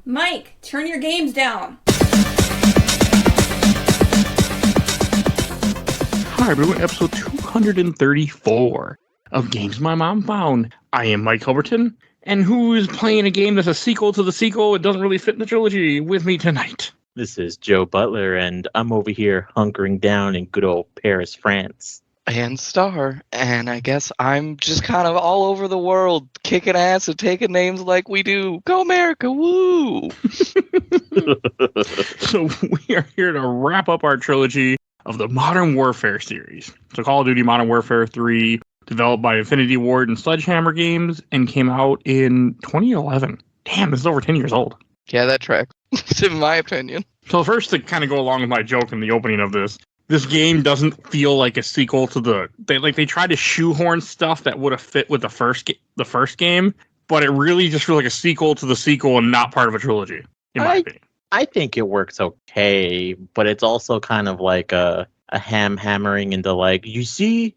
Mike, turn your games down. Hi everyone, episode 234 of Games My Mom Found. I am Mike Albertin, and who is playing a game that's a sequel to the sequel? It doesn't really fit in the trilogy with me tonight. This is Joe Butler, and I'm over here hunkering down in good old Paris, France. And Star, and I guess I'm just kind of all over the world, kicking ass and taking names like we do. Go America, woo! So we are here to wrap up our trilogy of the Modern Warfare series. So Call of Duty Modern Warfare 3, developed by Infinity Ward and Sledgehammer Games, and came out in 2011. Damn, this is over 10 years old. Yeah, that tracks, in my opinion. So first, to kind of go along with my joke in the opening of this game doesn't feel like a sequel to they tried to shoehorn stuff that would have fit with the first game, but it really just feels like a sequel to the sequel and not part of a trilogy, in my opinion. I think it works okay, but it's also kind of like a hammering into like, you see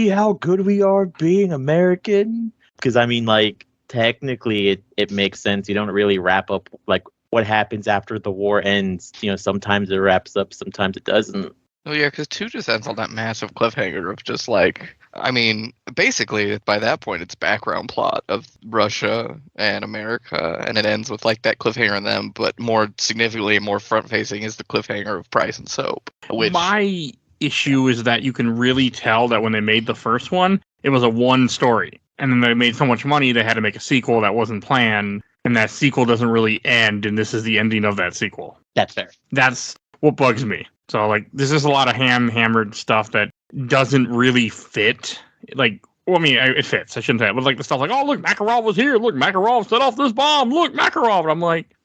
how good we are being American? Because I mean, like, technically it makes sense. You don't really wrap up like what happens after the war ends. You know, sometimes it wraps up, sometimes it doesn't. Oh yeah, because 2 just ends on that massive cliffhanger of just like, I mean, basically by that point it's background plot of Russia and America, and it ends with like that cliffhanger on them, but more significantly and more front-facing is the cliffhanger of Price and Soap. Which My issue is that you can really tell that when they made the first one, it was a one story, and then they made so much money they had to make a sequel that wasn't planned, and that sequel doesn't really end, and this is the ending of that sequel. That's fair. That's what bugs me. So, like, this is a lot of hammered stuff that doesn't really fit. Like, well, I mean, it fits. I shouldn't say it. But, like, the stuff like, oh, look, Makarov was here. Look, Makarov set off this bomb. Look, Makarov. And I'm like,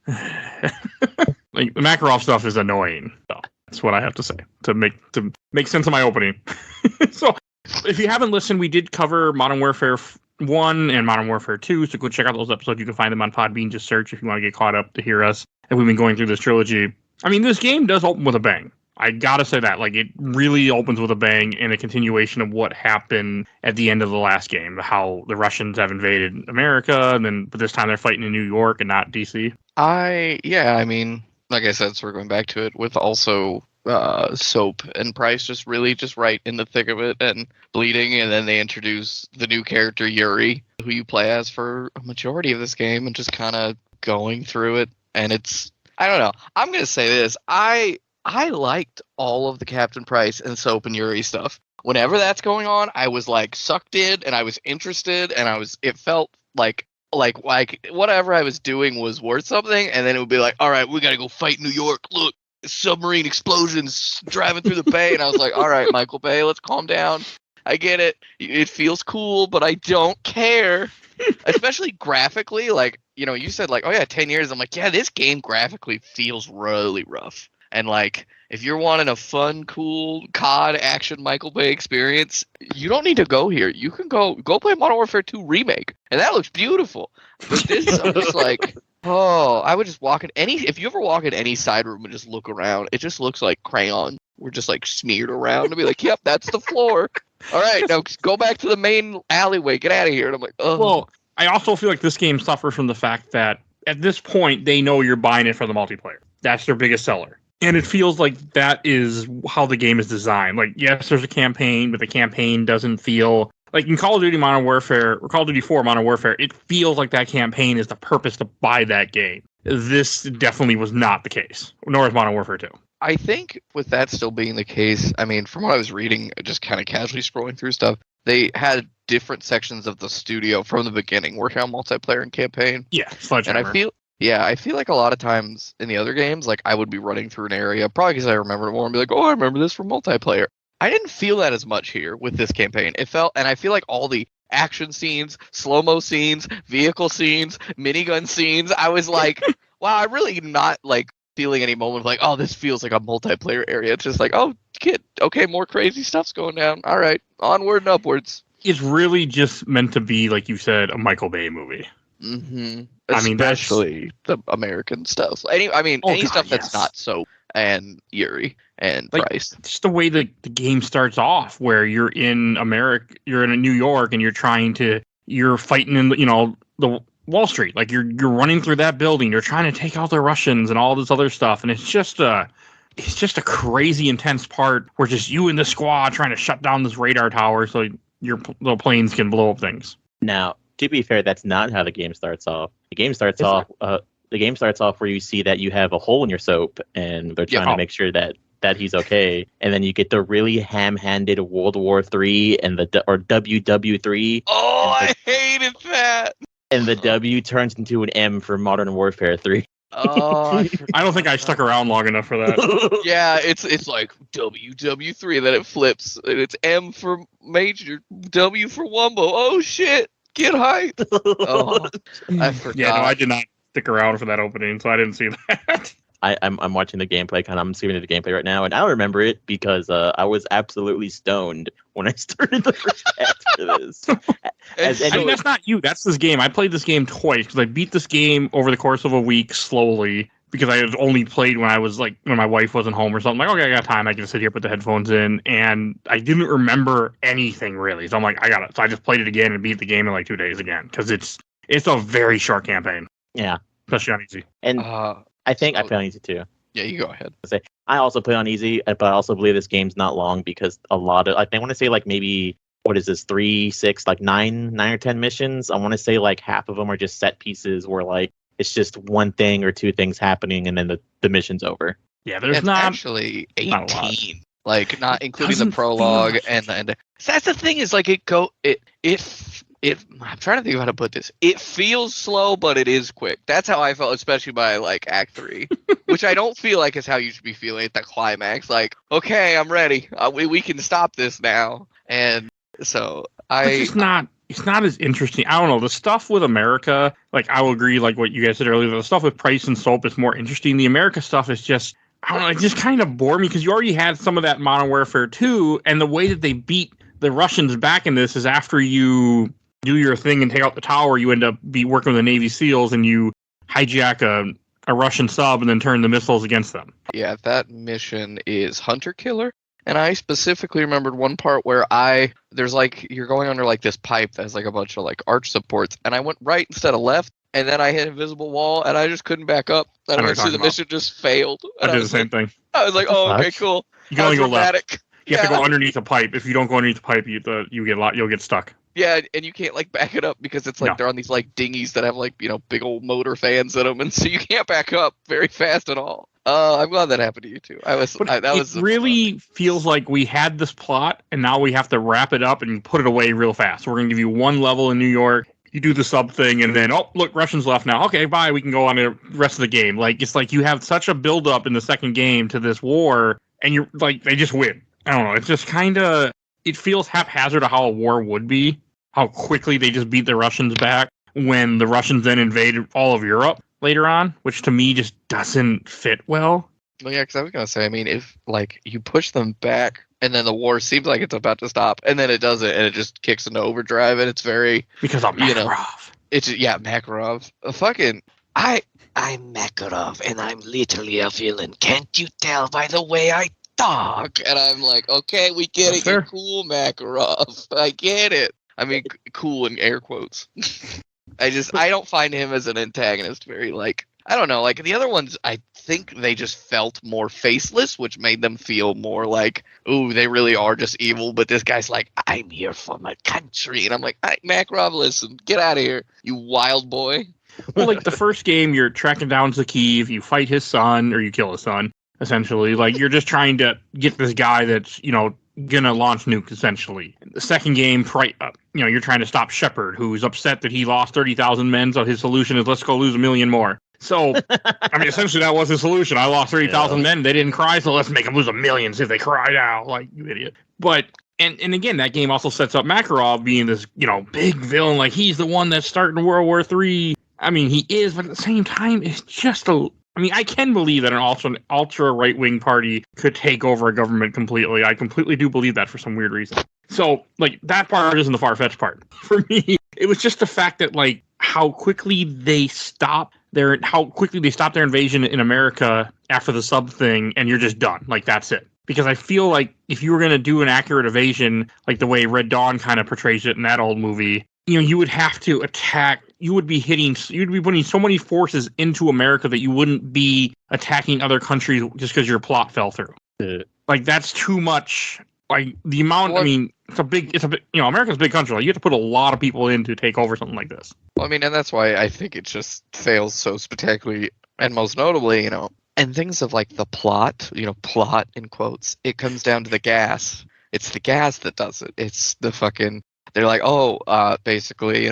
like, the Makarov stuff is annoying. So, that's what I have to say to make sense of my opening. So, if you haven't listened, we did cover Modern Warfare 1 and Modern Warfare 2. So, go check out those episodes. You can find them on Podbean. Just search if you want to get caught up to hear us. And we've been going through this trilogy. I mean, this game does open with a bang. I gotta say that, like, it really opens with a bang and a continuation of what happened at the end of the last game, how the Russians have invaded America, and but this time they're fighting in New York and not DC. I mean, like I said, so we're going back to it with also Soap and Price just really just right in the thick of it and bleeding, and then they introduce the new character Yuri, who you play as for a majority of this game, and just kind of going through it, and it's, I don't know, I'm going to say this, I liked all of the Captain Price and Soap and Yuri stuff. Whenever that's going on, I was like sucked in and I was interested and it felt like whatever I was doing was worth something, and then it would be like, all right, we got to go fight New York. Look, submarine explosions driving through the bay. And I was like, all right, Michael Bay, let's calm down. I get it. It feels cool, but I don't care. Especially graphically, like, you know, you said like, oh yeah, 10 years. I'm like, yeah, this game graphically feels really rough. And, like, if you're wanting a fun, cool COD action Michael Bay experience, you don't need to go here. You can go play Modern Warfare 2 Remake, and that looks beautiful. But this, I'm just like, oh, I would just walk in if you ever walk in any side room and just look around, it just looks like crayon. We're just, like, smeared around to be like, yep, that's the floor. All right, now go back to the main alleyway. Get out of here. And I'm like, oh. Well, I also feel like this game suffers from the fact that at this point, they know you're buying it for the multiplayer. That's their biggest seller. And it feels like that is how the game is designed. Like, yes, there's a campaign, but the campaign doesn't feel... Like, in Call of Duty Modern Warfare, or Call of Duty 4 Modern Warfare, it feels like that campaign is the purpose to buy that game. This definitely was not the case, nor is Modern Warfare 2. I think with that still being the case, I mean, from what I was reading, just kind of casually scrolling through stuff, they had different sections of the studio from the beginning working on multiplayer and campaign. Yeah, Sledgehammer. And I feel like a lot of times in the other games, like, I would be running through an area, probably because I remember it more, and be like, oh, I remember this from multiplayer. I didn't feel that as much here with this campaign. It felt, and I feel like all the action scenes, slow-mo scenes, vehicle scenes, minigun scenes, I was like, wow, I'm really not, like, feeling any moment of like, oh, this feels like a multiplayer area. It's just like, oh, kid, okay, more crazy stuff's going down. All right, onward and upwards. It's really just meant to be, like you said, a Michael Bay movie. Mm-hmm. I mean, especially the American stuff. Any stuff that's not Soap and Yuri and like, Price. Just the way the game starts off, where you're in America, you're in New York, and you're fighting in, you know, Wall Street. Like you're running through that building, you're trying to take out the Russians and all this other stuff, and it's just a crazy intense part where just you and the squad trying to shut down this radar tower so your little planes can blow up things. Now, to be fair, that's not how the game starts off. The game starts off where you see that you have a hole in your soap, and they're trying to make sure that he's okay. And then you get the really ham-handed World War III or WW3. Oh, I hated that. And the W turns into an M for Modern Warfare 3. Oh, I don't think I stuck around long enough for that. Yeah, it's like WW3, then it flips, and it's M for Major, W for Wumbo. Oh shit, get hyped. Oh, I forgot. Yeah, no, I did not stick around for that opening, so I didn't see that. I'm watching the gameplay, I'm skipping to the gameplay right now, and I remember it because I was absolutely stoned when I started the first patch for this. I mean, that's not you. That's this game. I played this game twice because I beat this game over the course of a week slowly because I had only played when my wife wasn't home or something. Like, okay, I got time. I can sit here, put the headphones in, and I didn't remember anything really. So I'm like, I got it. So I just played it again and beat the game in like 2 days again because it's a very short campaign. Yeah, especially on easy. And I think I play on easy too. Yeah, you go ahead. I also play on easy, but I also believe this game's not long because a lot of, I want to say like maybe, what is this, 3, 6, like 9 or 10 missions? I want to say like half of them are just set pieces where like it's just one thing or two things happening and then the mission's over. Yeah, there's it's actually 18, like not including the prologue and that's the thing is like I'm trying to think of how to put this. It feels slow, but it is quick. That's how I felt, especially by like Act 3, which I don't feel like is how you should be feeling at the climax. Like, okay, I'm ready. We can stop this now. And so it's not as interesting. I don't know. The stuff with America, like I will agree, like what you guys said earlier, the stuff with Price and Soap is more interesting. The America stuff is just, I don't know, it just kind of bored me because you already had some of that Modern Warfare 2, and the way that they beat the Russians back in this is after you do your thing and take out the tower, you end up working with the Navy SEALs and you hijack a Russian sub and then turn the missiles against them. Yeah, that mission is Hunter Killer. And I specifically remembered one part where there's like, you're going under like this pipe that's like a bunch of like arch supports. And I went right instead of left. And then I hit an invisible wall and I just couldn't back up. And eventually the mission just failed. And I did the same thing. I was like, oh, okay, cool. You can only go left. You have to go underneath a pipe. If you don't go underneath the pipe, you'll get stuck. Yeah, and you can't like back it up because it's like they're on these like dinghies that have like, you know, big old motor fans in them, and so you can't back up very fast at all. I'm glad that happened to you too. It really feels like we had this plot and now we have to wrap it up and put it away real fast. We're going to give you one level in New York. You do the sub thing and then, oh, look, Russians left now. Okay, bye. We can go on the rest of the game. Like, it's like you have such a build up in the second game to this war and you're like, they just win. I don't know. It's just kind of, it feels haphazard of how a war would be. How quickly they just beat the Russians back when the Russians then invaded all of Europe later on, which to me just doesn't fit well. Well, yeah, because I was going to say, I mean, if like you push them back and then the war seems like it's about to stop and then it doesn't and it just kicks into overdrive and it's very... Because of Makarov. You know, Makarov. I'm Makarov and I'm literally a villain. Can't you tell by the way I talk? And I'm like, okay, we get it. You're cool, Makarov. I get it. I mean, cool in air quotes. I don't find him as an antagonist very, like, I don't know, like, the other ones, I think they just felt more faceless, which made them feel more like, ooh, they really are just evil, but this guy's like, I'm here for my country, and I'm like, Makarov, listen, get out of here, you wild boy. Well, like, the first game, you're tracking down Zakiv, you fight his son, or you kill his son, essentially. Like, you're just trying to get this guy that's, you know, gonna launch nukes, essentially. The second game, you're trying to stop Shepard, who's upset that he lost 30,000 men, so his solution is let's go lose 1 million more. So, I mean, essentially that was his solution. I lost 30,000 men, they didn't cry, so let's make them lose 1 million, see if they cry out, like, you idiot. But, and again, that game also sets up Makarov being this, you know, big villain, like, he's the one that's starting World War III. I mean, he is, but at the same time, it's just I can believe that an ultra right-wing party could take over a government completely. I completely do believe that for some weird reason. So, like, that part isn't the far-fetched part. For me, it was just the fact that, like, how quickly they stopped their invasion in America after the sub thing, and you're just done. Like, that's it. Because I feel like if you were going to do an accurate evasion, like the way Red Dawn kind of portrays it in that old movie, you know, you would have to attack you would be putting so many forces into America that you wouldn't be attacking other countries just because your plot fell through. Like, that's too much. Like, the amount, I mean, it's a big, America's a big country. Like, you have to put a lot of people in to take over something like this. Well, I mean, and that's why I think it just fails so spectacularly, and most notably, and things of like the plot, plot in quotes, it comes down to the gas. It's the gas that does it. It's the fucking, they're like, basically,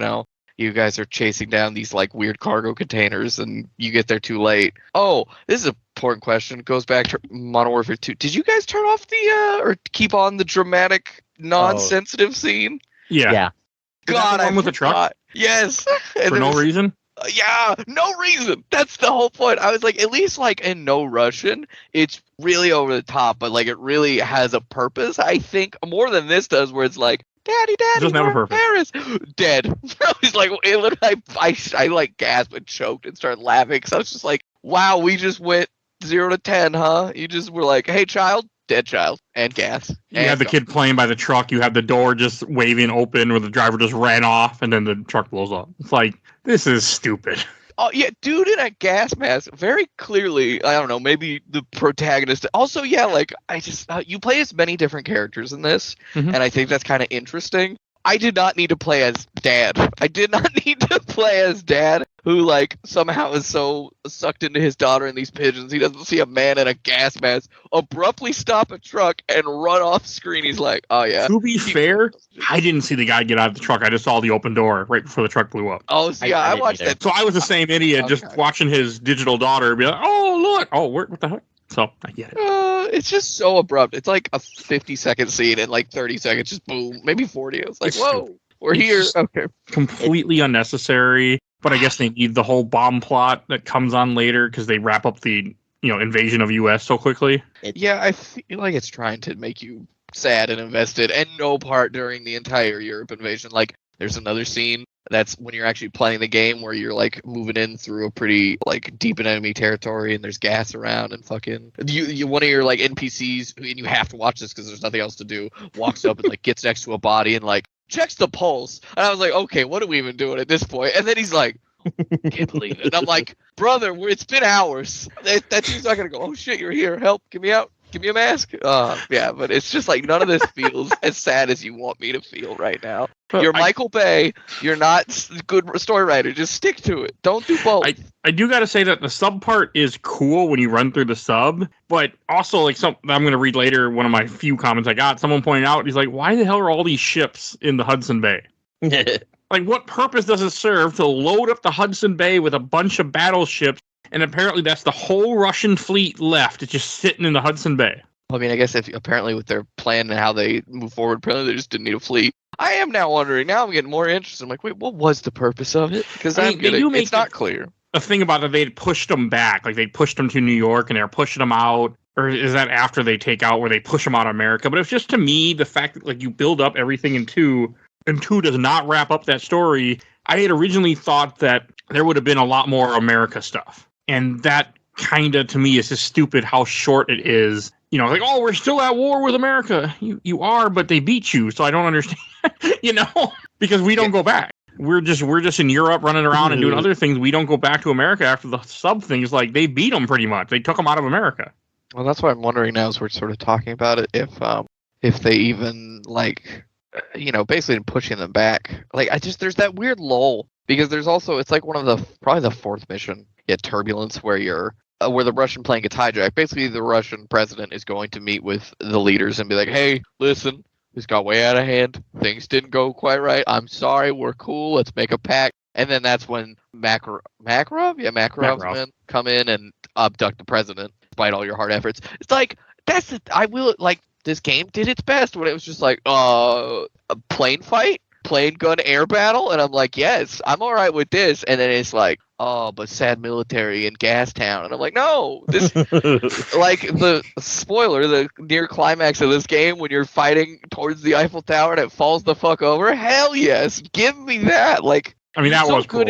you guys are chasing down these like weird cargo containers and you get there too late. Oh, this is an important question. It goes back to Modern Warfare 2. Did you guys turn off or keep on the dramatic, non-sensitive scene? Yeah. God, I'm with the truck. Yes. For no reason? Yeah, no reason. That's the whole point. I was like, at least like in No Russian, it's really over the top, but like it really has a purpose. I think more than this does, where it's like, Daddy, we're in Paris. Dead. I was like, I like gasped and choked and started laughing because I was just like, wow, we just went 0 to 10, huh? You just were like, hey, child, dead child, and gas. You had the kid playing by the truck. You had the door just waving open where the driver just ran off and then the truck blows up. It's like, this is stupid. Oh, yeah, dude in a gas mask, very clearly, I don't know, maybe the protagonist. Also, yeah, like, you play as many different characters in this, and I think that's kind of interesting. I did not need to play as Dad. I did not need to play as Dad, who, like, somehow is so sucked into his daughter and these pigeons. He doesn't see a man in a gas mask abruptly stop a truck and run off screen. He's like, oh, yeah. To be fair, I didn't see the guy get out of the truck. I just saw the open door right before the truck blew up. Oh, so yeah, I watched that. So I was the same idiot just watching his digital daughter be like, oh, look. Oh, what the heck? So I get it. It's just so abrupt. It's like a 50-second scene and like 30 seconds, just boom, maybe 40. It's like, whoa, we're here. Okay. Completely unnecessary. But I guess they need the whole bomb plot that comes on later because they wrap up the invasion of U.S. so quickly. Yeah, I feel like it's trying to make you sad and invested, and no part during the entire Europe invasion. Like, there's another scene that's when you're actually playing the game where you're like moving in through a pretty like deep in enemy territory and there's gas around and fucking you one of your like NPCs, and you have to watch this because there's nothing else to do, walks up and like gets next to a body and like checks the pulse, and I was like, okay, what are we even doing at this point? And then he's like, can't believe it. And I'm like, brother, it's been hours. That dude's not gonna go, oh shit, you're here, help, get me out. Give me a mask. Yeah, but it's just like none of this feels as sad as you want me to feel right now. You're Michael Bay. You're not a good story writer. Just stick to it. Don't do both. I do got to say that the sub part is cool when you run through the sub, but also like I'm going to read later one of my few comments I got. Someone pointed out, he's like, why the hell are all these ships in the Hudson Bay? Like, what purpose does it serve to load up the Hudson Bay with a bunch of battleships? And apparently that's the whole Russian fleet left. It's just sitting in the Hudson Bay. I mean, I guess apparently with their plan and how they move forward, apparently they just didn't need a fleet. I am now wondering. Now I'm getting more interested. I'm like, wait, what was the purpose of it? Because it's not clear. A thing about that, they'd pushed them back. Like, they pushed them to New York and they were pushing them out. Or is that after they take out where they push them out of America? But it's just, to me, the fact that like you build up everything in 2, and 2 does not wrap up that story. I had originally thought that there would have been a lot more America stuff. And that kind of, to me, is just stupid how short it is. Like, oh, we're still at war with America. You are, but they beat you, so I don't understand. Because we don't go back. We're just in Europe running around and doing other things. We don't go back to America after the sub thing. It's like they beat them pretty much. They took them out of America. Well, that's what I'm wondering now as we're sort of talking about it. If they even like, basically pushing them back. Like, there's that weird lull. Because there's also, it's like one of probably the 4th mission, Turbulence, where where the Russian plane gets hijacked. Basically, the Russian president is going to meet with the leaders and be like, hey, listen, this got way out of hand. Things didn't go quite right. I'm sorry. We're cool. Let's make a pact. And then that's when Makarov's men come in and abduct the president, despite all your hard efforts. It's like, this game did its best when it was just like, a plane fight? Plane gun air battle, and I'm like, yes, I'm all right with this. And then it's like, oh, but sad military in Gastown, and I'm like, no, this like the spoiler, the near climax of this game when you're fighting towards the Eiffel Tower and it falls the fuck over. Hell yes, give me that. Like, I mean, that was cool.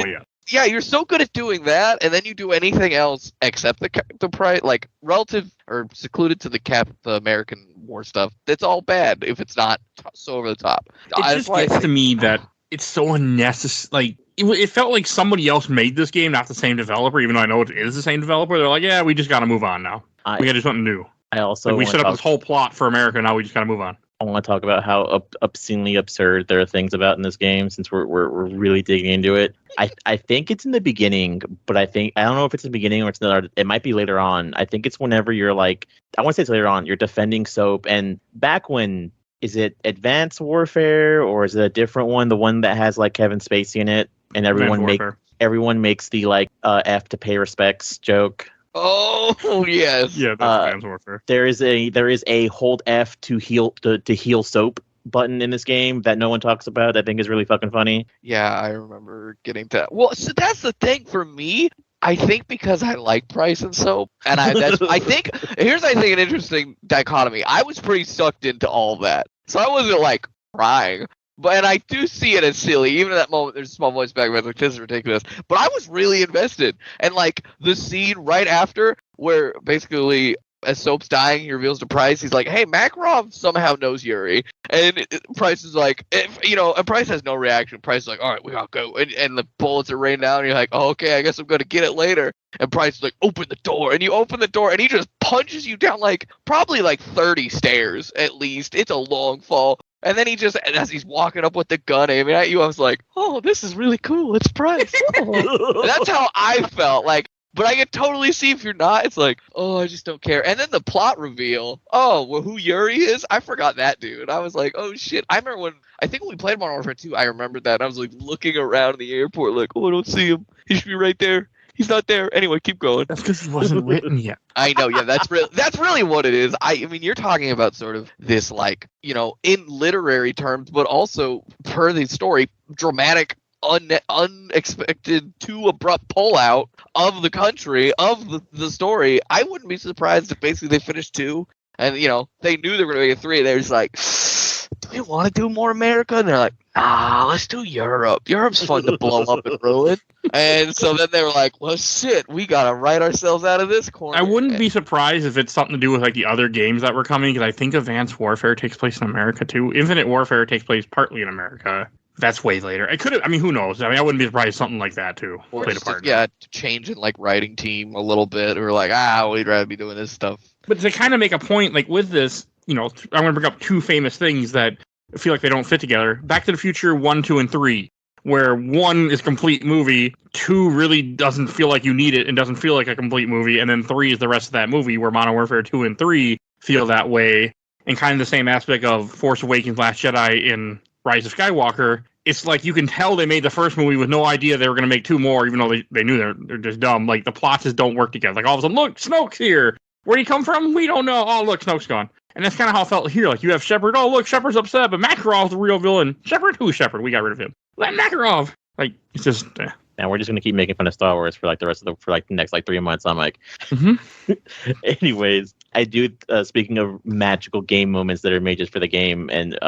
Yeah, you're so good at doing that, and then you do anything else except the price, like relative or secluded to the American war stuff. That's all bad if it's not so over the top. It just gets to me that it's so unnecessary. Like, it felt like somebody else made this game, not the same developer, even though I know it is the same developer. They're like, yeah, we just got to move on now. We got to do something new. I also we set up this whole plot for America. Now we just got to move on. I want to talk about how obscenely absurd there are things about in this game, since we're really digging into it. I think it's in the beginning, but I don't know if it's in the beginning or it's another. It might be later on. I think it's whenever you're like, I want to say it's later on. You're defending Soap, and back when, is it Advanced Warfare or is it a different one? The one that has like Kevin Spacey in it, and everyone makes the like F to pay respects joke. Oh yes. Yeah, that's Advanced Warfare. There is a hold F to heal Soap button in this game that no one talks about. I think is really fucking funny. Yeah, I remember getting to that. Well, so that's the thing for me. I think because I like Price and Soap, and I think here's an interesting dichotomy. I was pretty sucked into all of that, so I wasn't like crying. And I do see it as silly. Even at that moment, there's a small voice back like, this is ridiculous. But I was really invested. And like the scene right after where basically as Soap's dying, he reveals to Price, he's like, hey, Makarov somehow knows Yuri. And Price is like, and Price has no reaction. Price is like, all right, we gotta go. And the bullets are raining down. And you're like, oh, okay, I guess I'm gonna get it later. And Price is like, open the door. And you open the door and he just punches you down like probably like 30 stairs at least. It's a long fall. And then as he's walking up with the gun aiming at you, I was like, oh, this is really cool. It's Price. Oh. That's how I felt. Like, but I can totally see if you're not, it's like, oh, I just don't care. And then the plot reveal, oh, well, who Yuri is? I forgot that dude. I was like, oh, shit. I remember when we played Modern Warfare 2, I remembered that. And I was like looking around the airport like, oh, I don't see him. He should be right there. He's not there. Anyway, keep going. That's because he wasn't written yet. I know, yeah, that's really what it is. I mean, you're talking about sort of this, like, in literary terms, but also per the story, dramatic, unexpected, too abrupt pullout of the country, of the story. I wouldn't be surprised if basically they finished 2, and, they knew they were going to make a 3, and they were just like, do we want to do more America? And they're like, let's do Europe. Europe's fun to blow up and ruin. And so then they were like, well, shit, we got to write ourselves out of this corner. I wouldn't be surprised if it's something to do with like the other games that were coming, because I think Advanced Warfare takes place in America too. Infinite Warfare takes place partly in America. That's way later. It could have, who knows? I wouldn't be surprised if something like that too played a part. Yeah, changing like writing team a little bit, or like, we'd rather be doing this stuff. But to kind of make a point, like with this, I'm going to bring up 2 famous things that I feel like they don't fit together. Back to the Future 1, 2, and 3, where 1 is a complete movie, 2 really doesn't feel like you need it and doesn't feel like a complete movie, and then 3 is the rest of that movie, where Modern Warfare 2 and 3 feel that way, and kind of the same aspect of Force Awakens, Last Jedi, in Rise of Skywalker. It's like you can tell they made the first movie with no idea they were going to make 2 more, even though they knew they're just dumb. Like, the plots just don't work together. Like, all of a sudden, look, Snoke's here. Where'd he come from? We don't know. Oh, look, Snoke's gone. And that's kind of how it felt here. Like, you have Shepard. Oh, look, Shepard's upset, but Makarov's the real villain. Shepard? Who's Shepard? We got rid of him. Let Makarov. Like, it's just... And we're just going to keep making fun of Star Wars for like the next 3 months. I'm like... Anyways, I do, speaking of magical game moments that are made just for the game and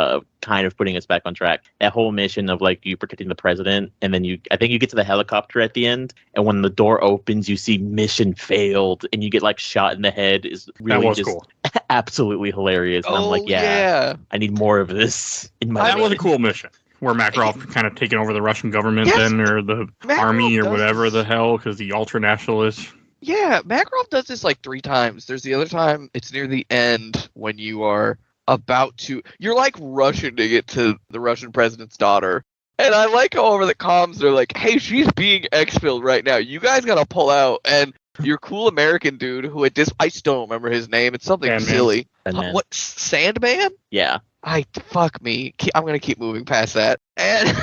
kind of putting us back on track, that whole mission of like you protecting the president, and then I think you get to the helicopter at the end, and when the door opens, you see mission failed, and you get like shot in the head is really just cool. Absolutely hilarious. And I'm like, yeah, I need more of this in my life. That was a cool mission. Where Makarov kind of taking over the Russian government then, or the army, or whatever the hell, because the ultra-nationalists. Yeah, Makarov does this like 3 times. There's the other time, it's near the end, when you are about to... You're like rushing to get to the Russian president's daughter. And I like how over the comms, they're like, hey, she's being exfilled right now. You guys gotta pull out. And your cool American dude, who at this... I still don't remember his name. It's something silly. What? Sandman? Yeah. Fuck me. I'm going to keep moving past that. And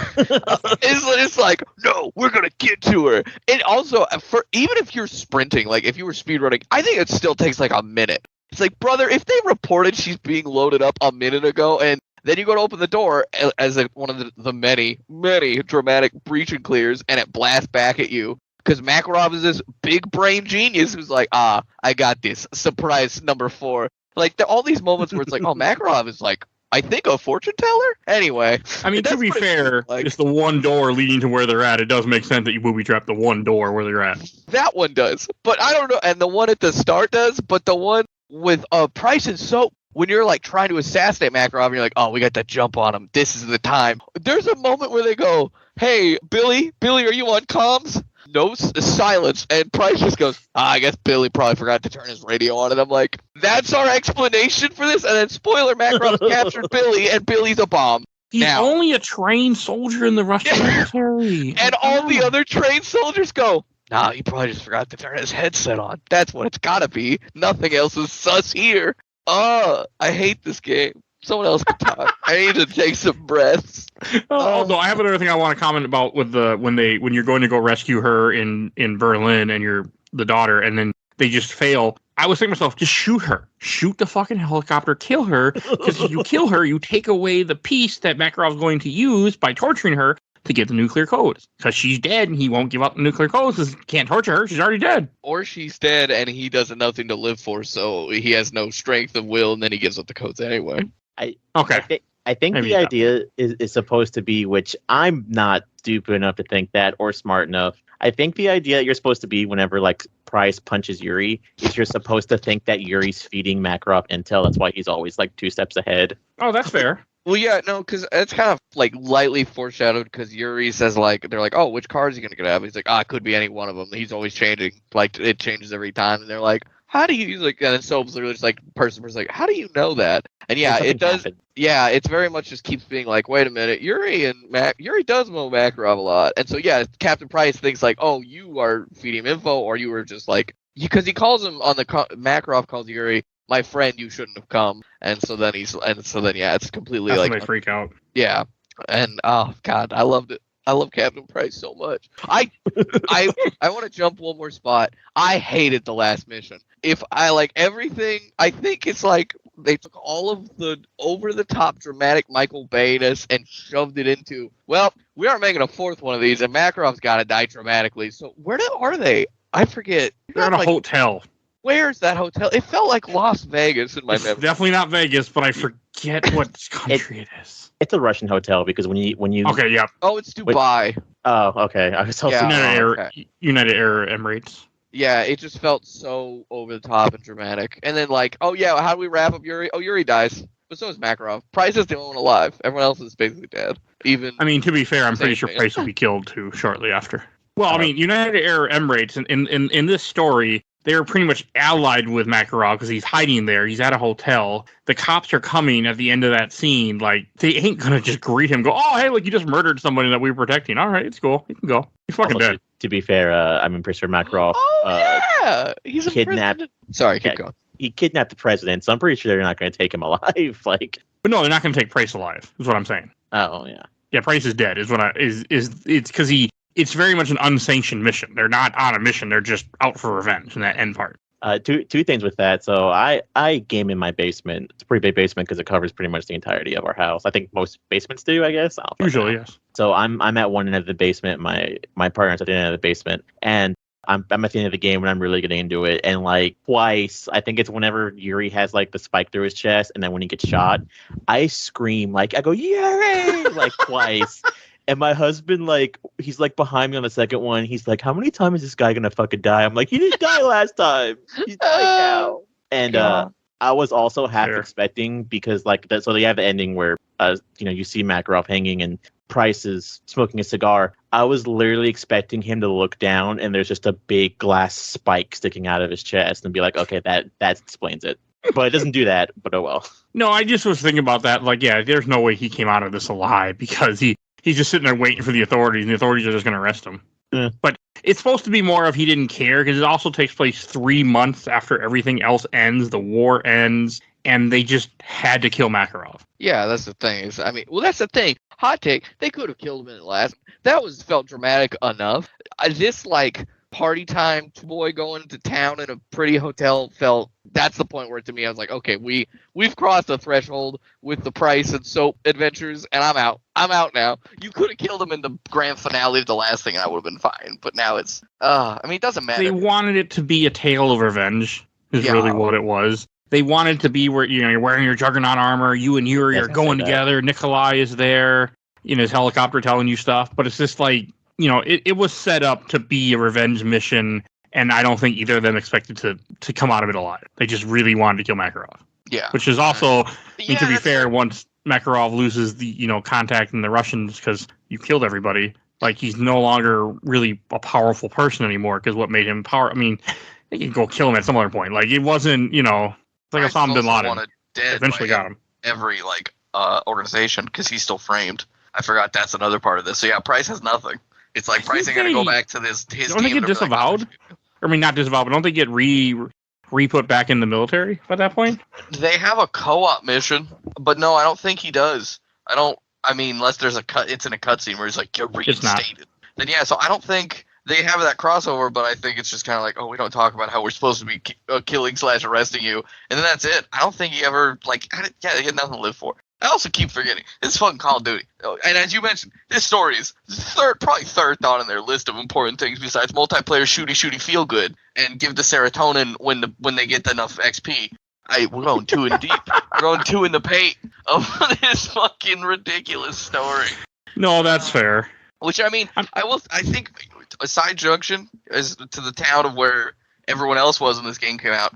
it's like, no, we're going to get to her. And also, even if you're sprinting, like if you were speedrunning, I think it still takes like a minute. It's like, brother, if they reported she's being loaded up a minute ago, and then you go to open the door as one of the many, many dramatic breach and clears, and it blasts back at you. Because Makarov is this big brain genius who's like, I got this. Surprise number 4. Like, all these moments where it's like, oh, Makarov is like, I think a fortune teller? Anyway. I mean, to be fair, it's the one door leading to where they're at. It does make sense that you booby trap the one door where they're at. That one does. But I don't know. And the one at the start does. But the one with Price and Soap when you're like trying to assassinate Makarov and you're like, oh, we got to jump on him. This is the time. There's a moment where they go, hey, Billy, are you on comms? No, silence. And Price just goes, I guess Billy probably forgot to turn his radio on. And I'm like, that's our explanation for this? And then, spoiler, Makarov captured Billy, and Billy's a bomb. He's only a trained soldier in the Russian military. And all the other trained soldiers go, nah, he probably just forgot to turn his headset on. That's what it's gotta be. Nothing else is sus here. I hate this game. Someone else can talk. I need to take some breaths. Although I have another thing I want to comment about with when you're going to go rescue her in Berlin and you're the daughter, and then they just fail. I was thinking to myself, just shoot her. Shoot the fucking helicopter. Kill her. Because if you kill her, you take away the piece that Makarov's going to use by torturing her to get the nuclear codes. Because she's dead and he won't give up the nuclear codes because he can't torture her. She's already dead. Or she's dead and he does nothing to live for, so he has no strength of will, and then he gives up the codes anyway. I think maybe the idea is supposed to be, which I'm not stupid enough to think that or smart enough. I think the idea you're supposed to be whenever like Price punches Yuri is you're supposed to think that Yuri's feeding Makarov intel. That's why he's always like 2 steps ahead. Oh, that's fair. Well, yeah, no, because it's kind of like lightly foreshadowed because Yuri says like, they're like, oh, which car is he going to get out of? He's like, it could be any one of them. He's always changing. Like, it changes every time. And they're like, how do you, like, and it's literally just like, person's like, how do you know that? And yeah, it does. Happened. Yeah, it's very much just keeps being like, wait a minute, Yuri does know Makarov a lot. And so, yeah, Captain Price thinks like, oh, you are feeding him info, or you were just like, because he calls him on the, Makarov calls Yuri, my friend, you shouldn't have come. And so then yeah, it's completely that's like, when they freak out. Yeah. And, oh, God, I loved it. I love Captain Price so much. I want to jump one more spot. I hated the last mission. If I like everything, I think it's like they took all of the over-the-top dramatic Michael Bay-ness and shoved it into, well, we aren't making a 4th one of these, and Makarov's got to die dramatically. So where are they? I forget. They're at a hotel. Where's that hotel? It felt like Las Vegas in my memory. Definitely not Vegas, but I forget what country it is. It's a Russian hotel because when you okay, yeah. Oh, it's Dubai. Okay. I was also United Arab Emirates. Yeah, it just felt so over the top and dramatic. And then like, oh yeah, how do we wrap up Yuri? Oh, Yuri dies, but so is Makarov. Price is the only one alive. Everyone else is basically dead. I mean, to be fair, I'm pretty sure Price will be killed too shortly after. Well, I mean, United Arab Emirates in this story, they're pretty much allied with Makarov because he's hiding there. He's at a hotel. The cops are coming at the end of that scene. Like, they ain't going to just greet him, go, oh, hey, look, you just murdered somebody that we were protecting. All right, it's cool. You can go. He's fucking dead. To be fair, I'm pretty sure Makarov he's kidnapped. Sorry, keep going. He kidnapped the president, so I'm pretty sure they're not going to take him alive. Like, but no, they're not going to take Price alive, is what I'm saying. Oh, yeah. Yeah, Price is dead, it's because it's very much an unsanctioned mission. They're not on a mission. They're just out for revenge in that end part. Two things with that. So I game in my basement. It's a pretty big basement because it covers pretty much the entirety of our house. I think most basements do, I guess. Usually, yes. So I'm at one end of the basement. My partner's at the end of the basement. And I'm at the end of the game when I'm really getting into it. And like twice, I think it's whenever Yuri has like the spike through his chest and then when he gets shot, I scream I go, Yuri! Like twice. And my husband, like, he's, like, behind me on the second one. He's like, how many times is this guy going to fucking die? I'm like, he didn't die last time. He's dying now. And I was also half expecting because, like, so they have the ending where, you see Makarov hanging and Price is smoking a cigar. I was literally expecting him to look down and there's just a big glass spike sticking out of his chest and be like, okay, that explains it. But it doesn't do that, but oh well. No, I just was thinking about that. Like, yeah, there's no way he came out of this alive because he's just sitting there waiting for the authorities, and the authorities are just going to arrest him. Yeah. But it's supposed to be more of he didn't care, because it also takes place 3 months after everything else ends, the war ends, and they just had to kill Makarov. Yeah, that's the thing. That's the thing. Hot take, they could have killed him in the last. That felt dramatic enough. This, like, party time boy going to town in a pretty hotel that's the point where to me I was like, okay, we've crossed the threshold with the Price and Soap adventures, and I'm out now. You could have killed him in the grand finale of the last thing and I would have been fine, but now it's it doesn't matter. They wanted it to be a tale of revenge is really what it was. They wanted it to be where you're wearing your Juggernaut armor, you and Yuri are going together, Nikolai is there in his helicopter telling you stuff, but it's just like, it was set up to be a revenge mission, and I don't think either of them expected to come out of it alive. They just really wanted to kill Makarov. Yeah. Which is also, to be that's fair, like- once Makarov loses the contact in the Russians because you killed everybody, like he's no longer really a powerful person anymore. Because what made him power? I mean, they could go kill him at some other point. Like it wasn't, it's like Price Osama bin is also Laden. wanted dead Eventually by got him. every organization because he's still framed. I forgot that's another part of this. So yeah, Price has nothing. It's like Price ain't gonna go back to his Don't they team. get disavowed? I mean, not disavowed, but don't they get re-put back in the military by that point? They have a co-op mission, but no, I don't think he does. I mean, unless there's it's in a cutscene where he's like, you're reinstated. Then yeah, so I don't think they have that crossover, but I think it's just kind of like, oh, we don't talk about how we're supposed to be killing / arresting you, and then that's it. I don't think he ever they get nothing to live for. I also keep forgetting this is fucking Call of Duty, and as you mentioned, this story is probably third thought on their list of important things besides multiplayer, shooty, feel good, and give the serotonin when they get enough XP. We're going too in deep. We're going too in the paint of this fucking ridiculous story. No, that's fair. Which I mean, I think a side junction is to the town of where everyone else was when this game came out.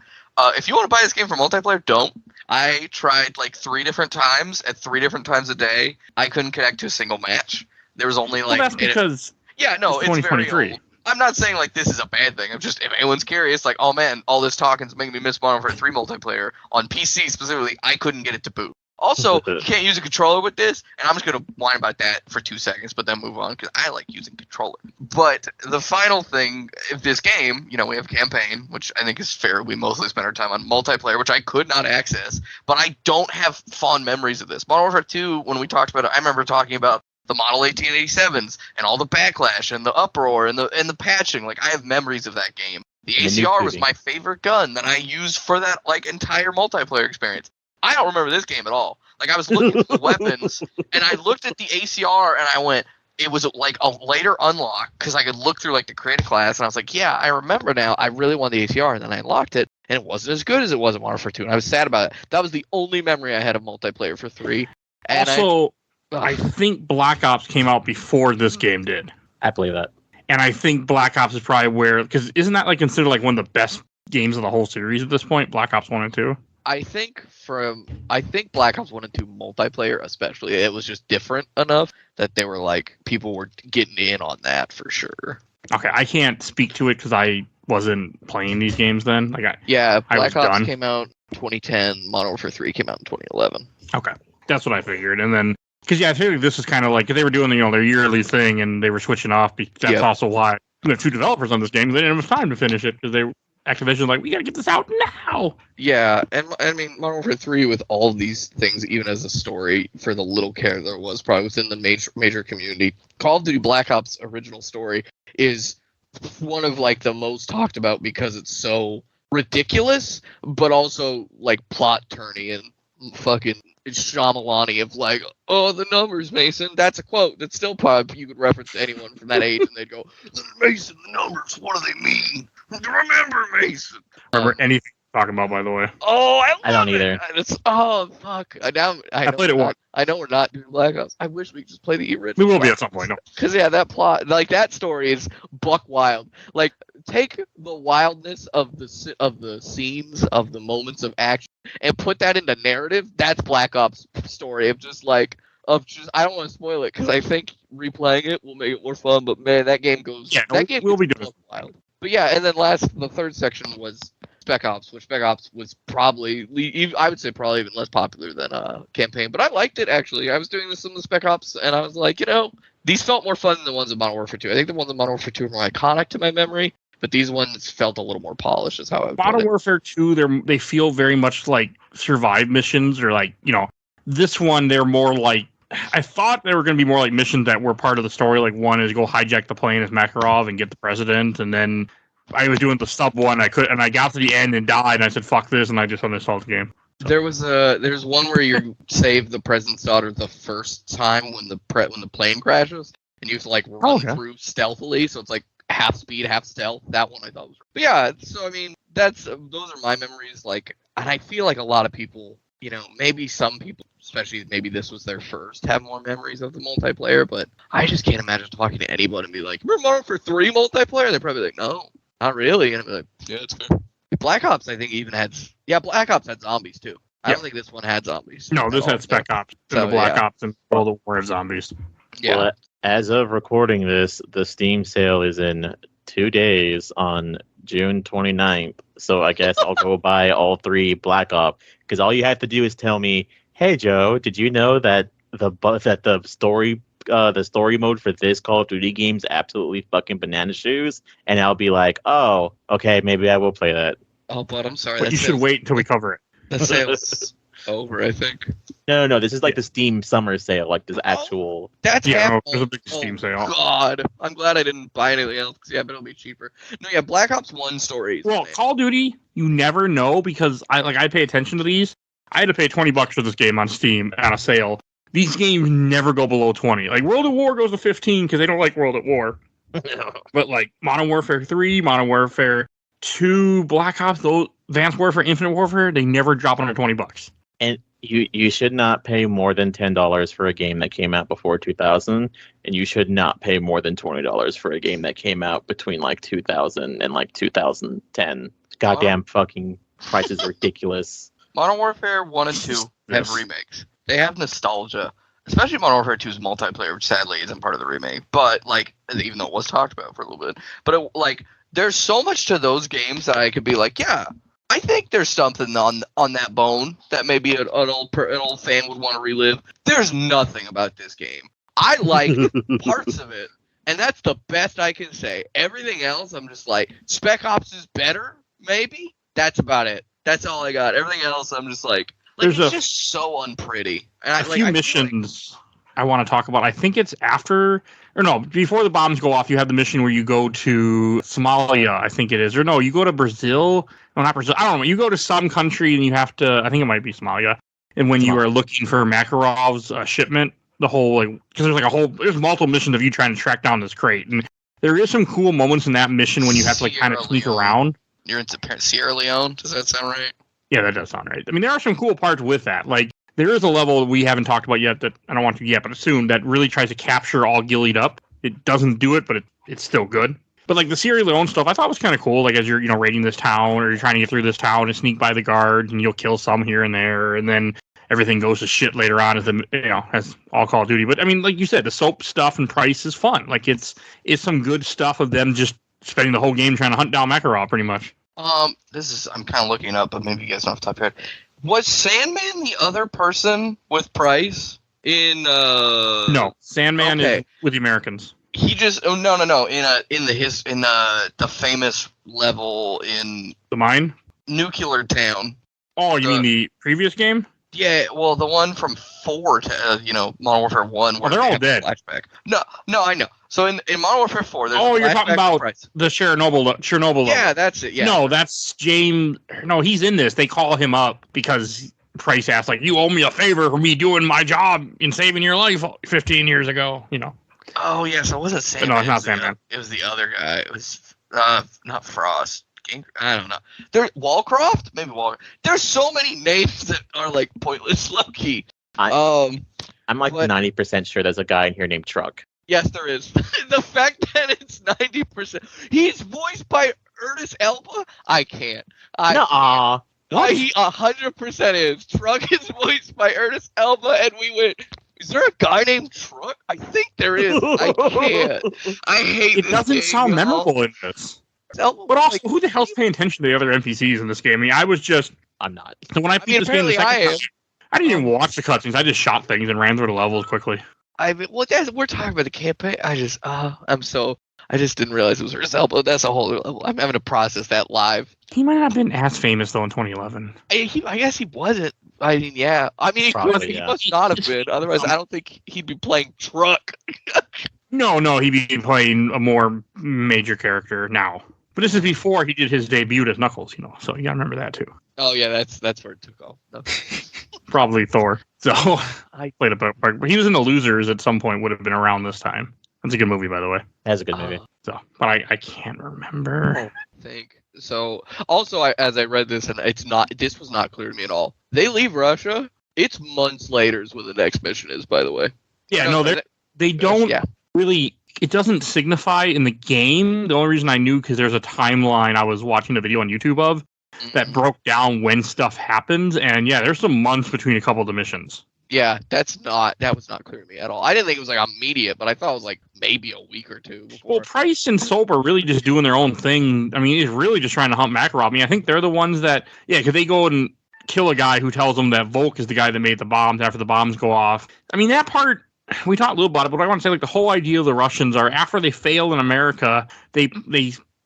If you want to buy this game for multiplayer, don't. I tried like 3 different times at 3 different times a day. I couldn't connect to a single match. There was only like. Well, that's because. Yeah, no, it's 2023. It's very old. I'm not saying like this is a bad thing. I'm just, if anyone's curious, like, oh man, all this talking's making me miss Modern Warfare 3 multiplayer. On PC specifically, I couldn't get it to boot. Also, you can't use a controller with this, and I'm just going to whine about that for 2 seconds, but then move on, because I like using controller. But the final thing, if this game, we have campaign, which I think is fair. We mostly spend our time on multiplayer, which I could not access, but I don't have fond memories of this. Modern Warfare 2, when we talked about it, I remember talking about the Model 1887s and all the backlash and the uproar and the patching. Like, I have memories of that game. The ACR was my favorite gun that I used for that entire multiplayer experience. I don't remember this game at all. Like, I was looking at the weapons, and I looked at the ACR, and I went, it was like a later unlock, because I could look through like the creative class, and I was like, yeah, I remember now. I really want the ACR, and then I unlocked it, and it wasn't as good as it was in Modern Warfare 2, and I was sad about it. That was the only memory I had of multiplayer for 3. And also, I think Black Ops came out before this game did. I believe that. And I think Black Ops is probably because isn't that considered one of the best games of the whole series at this point? Black Ops 1 and 2? I think Black Ops 1 and 2 multiplayer especially, it was just different enough that they were people were getting in on that for sure. Okay, I can't speak to it because I wasn't playing these games then. Black Ops came out in 2010, Modern Warfare 3 came out in 2011. Okay, that's what I figured. And then, because I figured this is kind of they were doing their yearly thing and they were switching off. That's also why we have 2 developers on this game. They didn't have time to finish it because Activision we got to get this out now. Yeah, and I mean, Modern Warfare 3 with all of these things, even as a story, for the little care there was probably within the major community, Call of Duty Black Ops original story is one of the most talked about because it's so ridiculous, but also plot turny and fucking Shyamalan-y of the numbers, Mason. That's a quote that's still probably you could reference to anyone from that age, and they'd go, Mason, the numbers, what do they mean? Remember, Mason. Remember anything you're talking about, by the way? Oh, I don't it. either. Fuck. I played it once. I know we're not doing Black Ops. I wish we could just play the original. We will be at some point. No. Because that plot, that story is buck wild. Take the wildness of the scenes, of the moments of action, and put that into narrative. That's Black Ops story of just I don't want to spoil it because I think replaying it will make it more fun. But man, that game goes. Yeah, that game will be doing wild. But yeah, and then the third section was Spec Ops, which Spec Ops was probably, I would say probably even less popular than Campaign. But I liked it, actually. I was doing this in the Spec Ops, and I was like, these felt more fun than the ones in Modern Warfare 2. I think the ones in Modern Warfare 2 are more iconic to my memory, but these ones felt a little more polished, is how I would put it. Modern Warfare 2, they feel very much like survive missions, or this one, they're more I thought they were going to be more like missions that were part of the story. One is go hijack the plane as Makarov and get the president, and then I was doing the sub one. And I got to the end and died, and I said, "Fuck this," and I just uninstalled the game. So. There's one where you save the president's daughter the first time when the plane crashes, and you have to run through stealthily, so it's half speed, half stealth. That one I thought was. But yeah, so I mean, those are my memories. And I feel like a lot of people. Maybe some people, especially maybe this was their first, have more memories of the multiplayer, but I just can't imagine talking to anybody and be like, remember Modern Warfare 3 multiplayer? They're probably like, no, not really. And I'd be like, yeah, it's fair. Black Ops, I think, even had... Yeah, Black Ops had zombies, too. I don't think this one had zombies. No, this at all. had Spec Ops and So, the Black yeah. Ops and World of War zombies. Yeah. Well, as of recording this, the Steam sale is in 2 days on June 29th. So I guess I'll go buy all 3 Black Ops, because all you have to do is tell me, "Hey Joe, did you know that the story mode for this Call of Duty game is absolutely fucking banana shoes?" And I'll be like, "Oh, okay, maybe I will play that." Oh, but I'm sorry. But you should wait until we cover it. The sale's over, I think. No, this is like the Steam summer sale, like this actual. That's Yeah, half. there's a big Steam sale. God, I'm glad I didn't buy anything else. 'Cause, yeah, but it'll be cheaper. No, yeah, Black Ops 1 stories. Well, Call of Duty, you never know, because I pay attention to these. I had to pay $20 for this game on Steam on a sale. These games never go below 20. Like World of War goes to 15 because they don't like World at War. But like Modern Warfare 3, Modern Warfare 2, Black Ops, those Advanced Warfare, Infinite Warfare, they never drop under $20. And you should not pay more than $10 for a game that came out before 2000, and you should not pay more than $20 for a game that came out between like 2000 and like 2010. Goddamn fucking price is ridiculous. Modern Warfare 1 and 2 have remakes. They have nostalgia. Especially Modern Warfare 2's multiplayer, which sadly isn't part of the remake. But, like, even though it was talked about for a little bit. But, there's so much to those games that I could be like, yeah, I think there's something on that bone that maybe an old fan would want to relive. There's nothing about this game. I like parts of it, and that's the best I can say. Everything else, I'm just like, Spec Ops is better, maybe? That's about it. That's all I got. Everything else, I'm just like it's just so unpretty. And a few missions I want to talk about. I think it's after, or no, before the bombs go off, you have the mission where you go to Somalia, I think it is. Or no, you go to Brazil. No, not Brazil. I don't know. You go to some country and you have to, I think it might be Somalia. And when you are looking for Makarov's shipment, the whole, because there's multiple missions of you trying to track down this crate. And there is some cool moments in that mission when you have to kind of sneak around. You're in Sierra Leone. Does that sound right? Yeah, that does sound right. I mean, there are some cool parts with that. Like, there is a level we haven't talked about yet that I don't want to yet, but soon, that really tries to capture all gillied up. It doesn't do it, but it's still good. But like the Sierra Leone stuff, I thought was kind of cool. Like as you're raiding this town or you're trying to get through this town and sneak by the guards and you'll kill some here and there, and then everything goes to shit later on as all Call of Duty. But I mean, like you said, the soap stuff and Price is fun. Like it's some good stuff of them just spending the whole game trying to hunt down Makarov, pretty much. I'm kind of looking up, but maybe you guys know off the top of your head. Was Sandman the other person with Price in No, Sandman is with the Americans. He just no in the famous level in the mine, Nuclear Town. Oh, you mean the previous game? Yeah, well, the one from 4 to Modern Warfare 1. Where they're all dead. Flashback. No, I know. So in Modern Warfare 4, there's you're talking about the Chernobyl. Yeah, that's it. Yeah. No, that's James. No, he's in this. They call him up because Price asked, like, you owe me a favor for me doing my job in saving your life 15 years ago. Oh yeah, so it wasn't Sandman. No, it's not Sandman. It was the other guy. It was not Frost. I don't know. There, Wallcroft? Maybe Wallcroft. There's so many names that are like pointless, low-key. I'm like 90% sure there's a guy in here named Truck. Yes, there is. The fact that it's 90%. He's voiced by Ernest Elba? I can't. Nuh-uh. He 100% is. Truck is voiced by Ernest Elba, and we went, is there a guy named Truck? I think there is. I can't. I hate it. It doesn't sound memorable in this. But also, who the hell's paying attention to the other NPCs in this game? I mean, I'm not. So when I beat this game the second time, I didn't even watch the cutscenes. I just shot things and ran through the levels quickly. We're talking about the campaign. I just didn't realize it was Ernest Elba. That's a whole other level. I'm having to process that live. He might not have been as famous, though, in 2011. I guess he wasn't. I mean, yeah. I mean, he must not have been. Otherwise, I don't think he'd be playing Truck. No, he'd be playing a more major character now. But this is before he did his debut as Knuckles, so you gotta remember that too. Oh yeah, that's where it took off. No. Probably Thor. So I played a part, but he was in The Losers at some point. Would have been around this time. That's a good movie, by the way. That's a good movie. But I can't remember. I think so. Also, as I read this, and this was not clear to me at all. They leave Russia. It's months later is when the next mission is. By the way. Yeah, they don't really. It doesn't signify in the game. The only reason I knew because there's a timeline I was watching the video on YouTube of that broke down when stuff happens. And yeah, there's some months between a couple of the missions. Yeah, that was not clear to me at all. I didn't think it was like immediate, but I thought it was like maybe a week or two before. Well, Price and Soap are really just doing their own thing. I mean, it's really just trying to hunt Makarov. I mean, I think they're the ones that, because they go and kill a guy who tells them that Volk is the guy that made the bombs after the bombs go off. I mean, that part, we talked a little about it, but I want to say, like, the whole idea of the Russians are, after they fail in America, they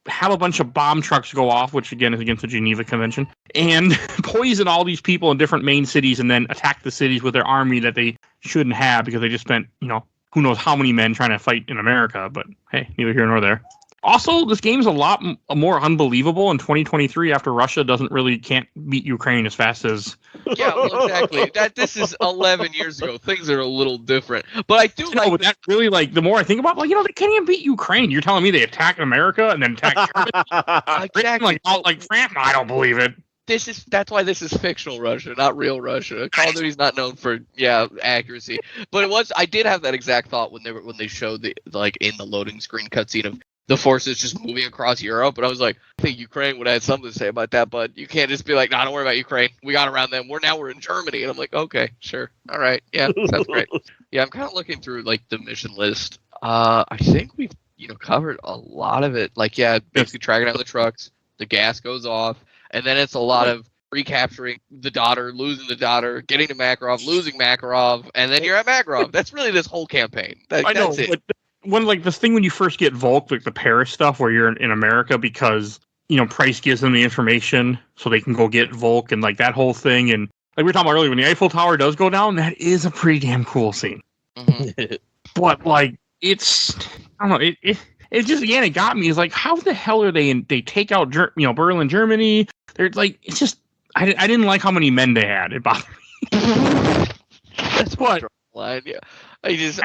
have a bunch of bomb trucks go off, which again is against the Geneva Convention, and poison all these people in different main cities and then attack the cities with their army that they shouldn't have because they just spent, who knows how many men trying to fight in America. But hey, neither here nor there. Also, this game's a lot more unbelievable in 2023 after Russia can't beat Ukraine as fast as... Yeah, well, exactly. This is 11 years ago. Things are a little different. But I do but that's really, like, the more I think about it, they can't even beat Ukraine. You're telling me they attack America and then attack Germany? Exactly. Like France? No, I don't believe it. That's why this is fictional Russia, not real Russia. Call of Duty's not known for accuracy. But I did have that exact thought when they showed in the loading screen cutscene of the forces just moving across Europe, but I was like, I think Ukraine would have had something to say about that, but you can't just be like, no, don't worry about Ukraine. We got around them. We're in Germany. And I'm like, okay, sure. All right. Yeah, sounds great. Yeah, I'm kind of looking through the mission list. I think we've, covered a lot of it. Basically tracking down the trucks, the gas goes off, and then it's a lot of recapturing the daughter, losing the daughter, getting to Makarov, losing Makarov, and then you're at Makarov. That's really this whole campaign. I know, that's it. But the thing when you first get Volk, like the Paris stuff where you're in America because, Price gives them the information so they can go get Volk and that whole thing. And like we were talking about earlier, when the Eiffel Tower does go down, that is a pretty damn cool scene. Mm-hmm. But it's, I don't know, it just, again, it got me. It's like, how the hell are they take out, Berlin, Germany? They're it's just, I didn't like how many men they had. It bothered me. That's what line, yeah. It's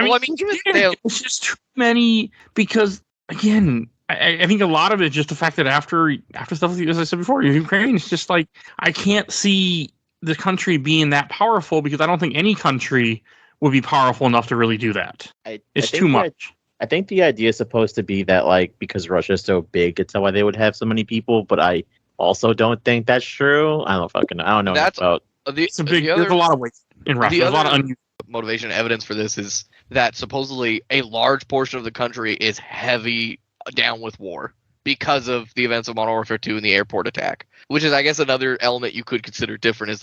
just too many because, again, I think a lot of it is just the fact that after stuff, as I said before, Ukraine, it's just like, I can't see the country being that powerful because I don't think any country would be powerful enough to really do that. It's too much. I think the idea is supposed to be that, because Russia is so big, it's why they would have so many people, but I also don't think that's true. I don't know. There's a lot of ways in Russia. There's a lot of motivation evidence for this is that supposedly a large portion of the country is heavy down with war because of the events of Modern Warfare 2 and the airport attack, which is, I guess, another element you could consider different is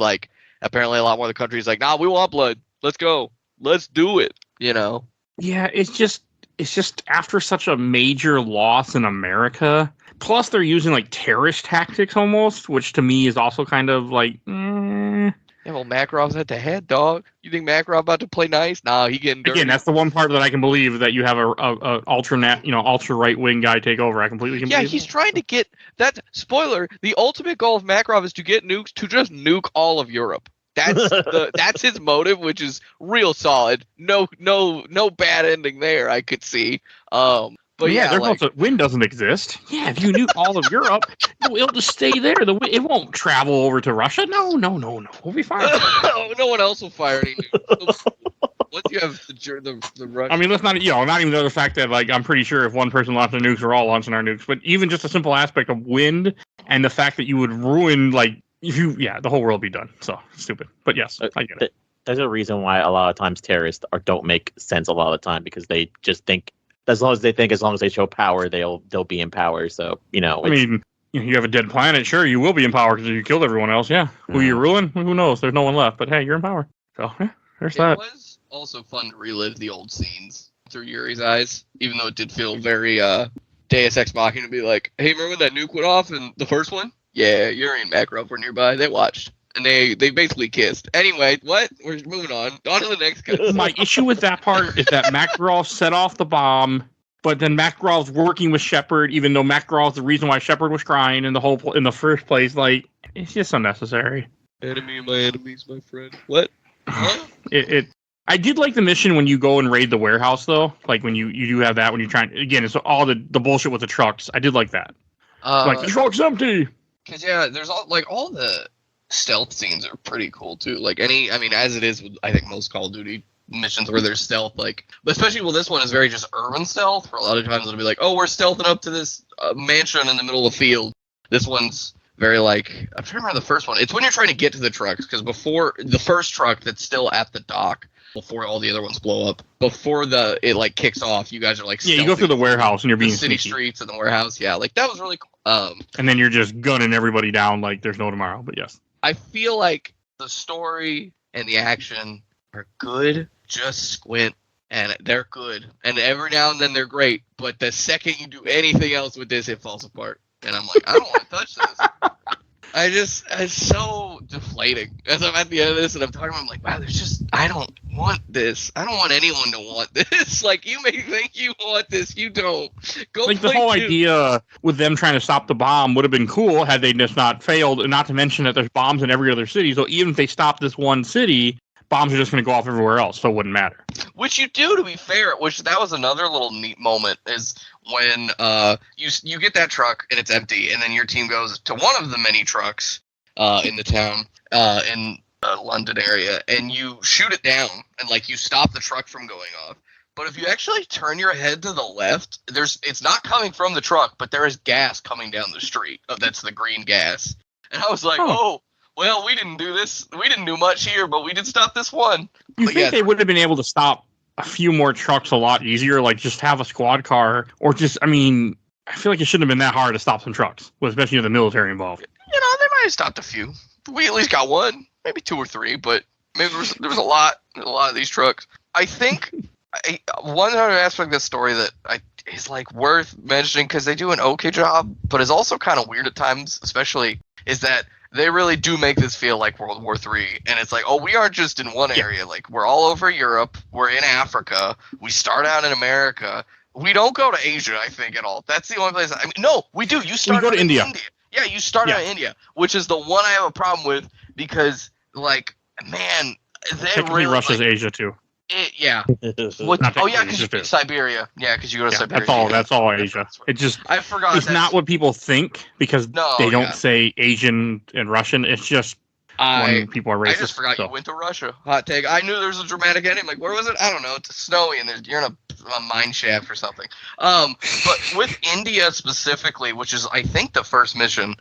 apparently a lot more of the country is nah, we want blood. Let's go. Let's do it. Yeah, it's just after such a major loss in America, plus they're using terrorist tactics almost, which to me is also kind of Yeah, well, Makarov's at the head, dog. You think Makarov about to play nice? Nah, he getting dirty. Again, that's the one part that I can believe that you have a ultra right wing guy take over. I completely can. Yeah, believe he's trying to get that. Spoiler: the ultimate goal of Makarov is to get nukes to just nuke all of Europe. That's his motive, which is real solid. No bad ending there. I could see. But yeah, the wind doesn't exist. Yeah, if you nuke all of Europe, it'll just stay there. It won't travel over to Russia. No. We'll be fine. No one else will fire any nukes. Once you have the Russian... I mean, let's not even the fact that I'm pretty sure if one person launched the nukes, we're all launching our nukes. But even just a simple aspect of wind and the fact that you would ruin the whole world be done. So stupid. But yes, I get it. There's a reason why a lot of times terrorists don't make sense a lot of the time because they just think. As long as they show power, they'll be in power. So I mean, you have a dead planet. Sure, you will be in power because you killed everyone else. Yeah, who you ruin? Who knows? There's no one left. But hey, you're in power. So yeah, there's that. It was also fun to relive the old scenes through Yuri's eyes, even though it did feel very Deus Ex Machina to be like, hey, remember when that nuke went off in the first one? Yeah, Yuri and Makarov were nearby. They watched. And they basically kissed. Anyway, what? We're moving on. On to the next guy. My issue with that part is that Makarov set off the bomb, but then Makarov's working with Shepard, even though Makarov's the reason why Shepard was crying in the first place. It's just unnecessary. Enemy of my enemies, my friend. What? Huh? I did like the mission when you go and raid the warehouse, though. When you do have that, when you're trying... Again, it's all the bullshit with the trucks. I did like that. The truck's empty! Because, yeah, there's all the... stealth scenes are pretty cool too. As it is with I think most Call of Duty missions where there's stealth, but especially this one is very just urban stealth. For a lot of times it'll be oh, we're stealthing up to this mansion in the middle of the field. This one's Very like, I'm trying to remember the first one. It's when you're trying to get to the trucks, because before the first truck that's still at the dock, before all the other ones blow up, before it like kicks off, you guys are like, yeah, you go through the warehouse and you're being the city sneaky. streets and the warehouse. Yeah, like that was really cool. And then you're just gunning everybody down like there's no tomorrow. But yes, I feel like the story and the action are good. Just squint, and they're good. And every now and then they're great. But the second you do anything else with this, it falls apart. And I'm like, I don't want to touch this. It's so deflating. As I'm at the end of this and I'm talking about, I'm like, wow, I don't want this. I don't want anyone to want this. Like, you may think you want this, you don't. Go like the whole idea with them trying to stop the bomb would have been cool had they just not failed. And not to mention that there's bombs in every other city. So even if they stop this one city, bombs are just going to go off everywhere else. So it wouldn't matter. Which you do, to be fair. Which that was another little neat moment is when you get that truck and it's empty, and then your team goes to one of the many trucks in the town in London area, and you shoot it down, and like you stop the truck from going off. But if you actually turn your head to the left, it's not coming from the truck, but there is gas coming down the street. That's the green gas. And I was like, oh, well, we didn't do this. We didn't do much here, but we did stop this one. You think they would have been able to stop a few more trucks a lot easier, like just have a squad car, or just, I mean, I feel like it shouldn't have been that hard to stop some trucks, especially with the military involved. You know, they might have stopped a few. We at least got one, maybe two or three, but maybe there was a lot of these trucks. I think one other aspect of this story that is like worth mentioning, because they do an okay job, but is also kind of weird at times, especially, is that they really do make this feel like World War III. And it's like, oh, we aren't just in one area. Like, we're all over Europe. We're in Africa. We start out in America. We don't go to Asia, I think, at all. That's the only place. I mean, no, we do. You start go to India. Yeah, you start out in India, which is the one I have a problem with because, like, man, they really... Russia's like, Asia, too. Yeah. Because Siberia. Yeah, because you go to Siberia. That's all Asia. It just, I forgot. It's not what people think because they don't say Asian and Russian. It's just when people are racist. I just forgot you went to Russia. Hot take. I knew there was a dramatic ending. Like, where was it? I don't know. It's snowy and you're in a mine shaft or something. But with India specifically, which is I think the first mission,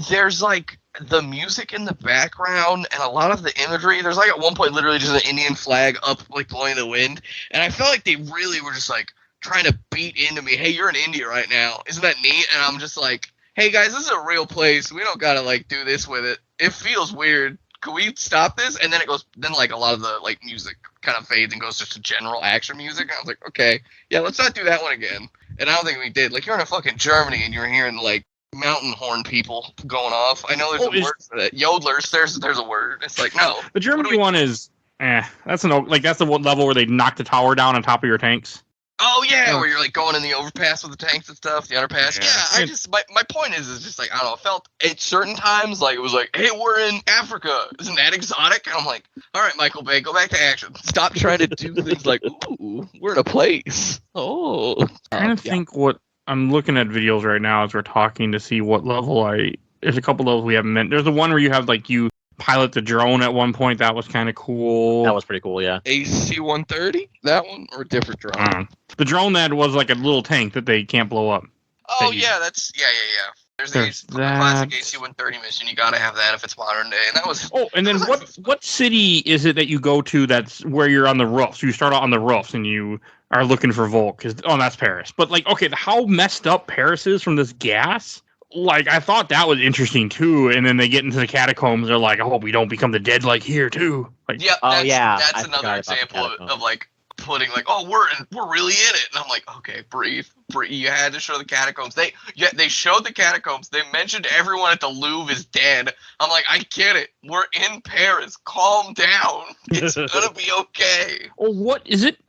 there's like the music in the background and a lot of the imagery. There's like at one point literally just an Indian flag up like blowing in the wind, and I felt like they really were just like trying to beat into me. Hey, you're in India right now. Isn't that neat? And I'm just like, hey guys, this is a real place. We don't gotta like do this with it. It feels weird. Can we stop this? And then it goes. Then like a lot of the like music kind of fades and goes just to general action music. And I was like, okay, yeah, let's not do that one again. And I don't think we did. Like, you're in a fucking Germany and you're hearing like mountain horn people going off. I know there's a word for that. Yodelers. There's a word. It's like, no. The Germany one is that's the one level where they knock the tower down on top of your tanks. Oh yeah, where you're like going in the overpass with the tanks and stuff, the underpass. Yeah, I just my point is just like, I don't know, it felt at certain times like it was like, hey, we're in Africa. Isn't that exotic? And I'm like, all right, Michael Bay, go back to action. Stop trying to do things like, ooh, we're in a place. Oh. I'm trying to think what I'm looking at videos right now as we're talking to see what level there's a couple levels we haven't met. There's the one where you have like you pilot the drone at one point. That was kind of cool. That was pretty cool, yeah. AC-130? That one? Or a different drone? The drone that was like a little tank that they can't blow up. Oh, yeah, that's... Yeah. There's the classic AC-130 mission. You gotta have that if it's modern day. And that was... Oh, and then what city is it that you go to that's where you're on the roofs? You start out on the roofs and you are looking for Volk. That's Paris. But, like, okay, how messed up Paris is from this gas... Like, I thought that was interesting, too, and then they get into the catacombs, they're like, I hope we don't become the dead like here, too. Like, that's another example of, like, putting, like, oh, we're really in it. And I'm like, okay, breathe. You had to show the catacombs. They showed the catacombs. They mentioned everyone at the Louvre is dead. I'm like, I get it. We're in Paris. Calm down. It's gonna be okay. Well,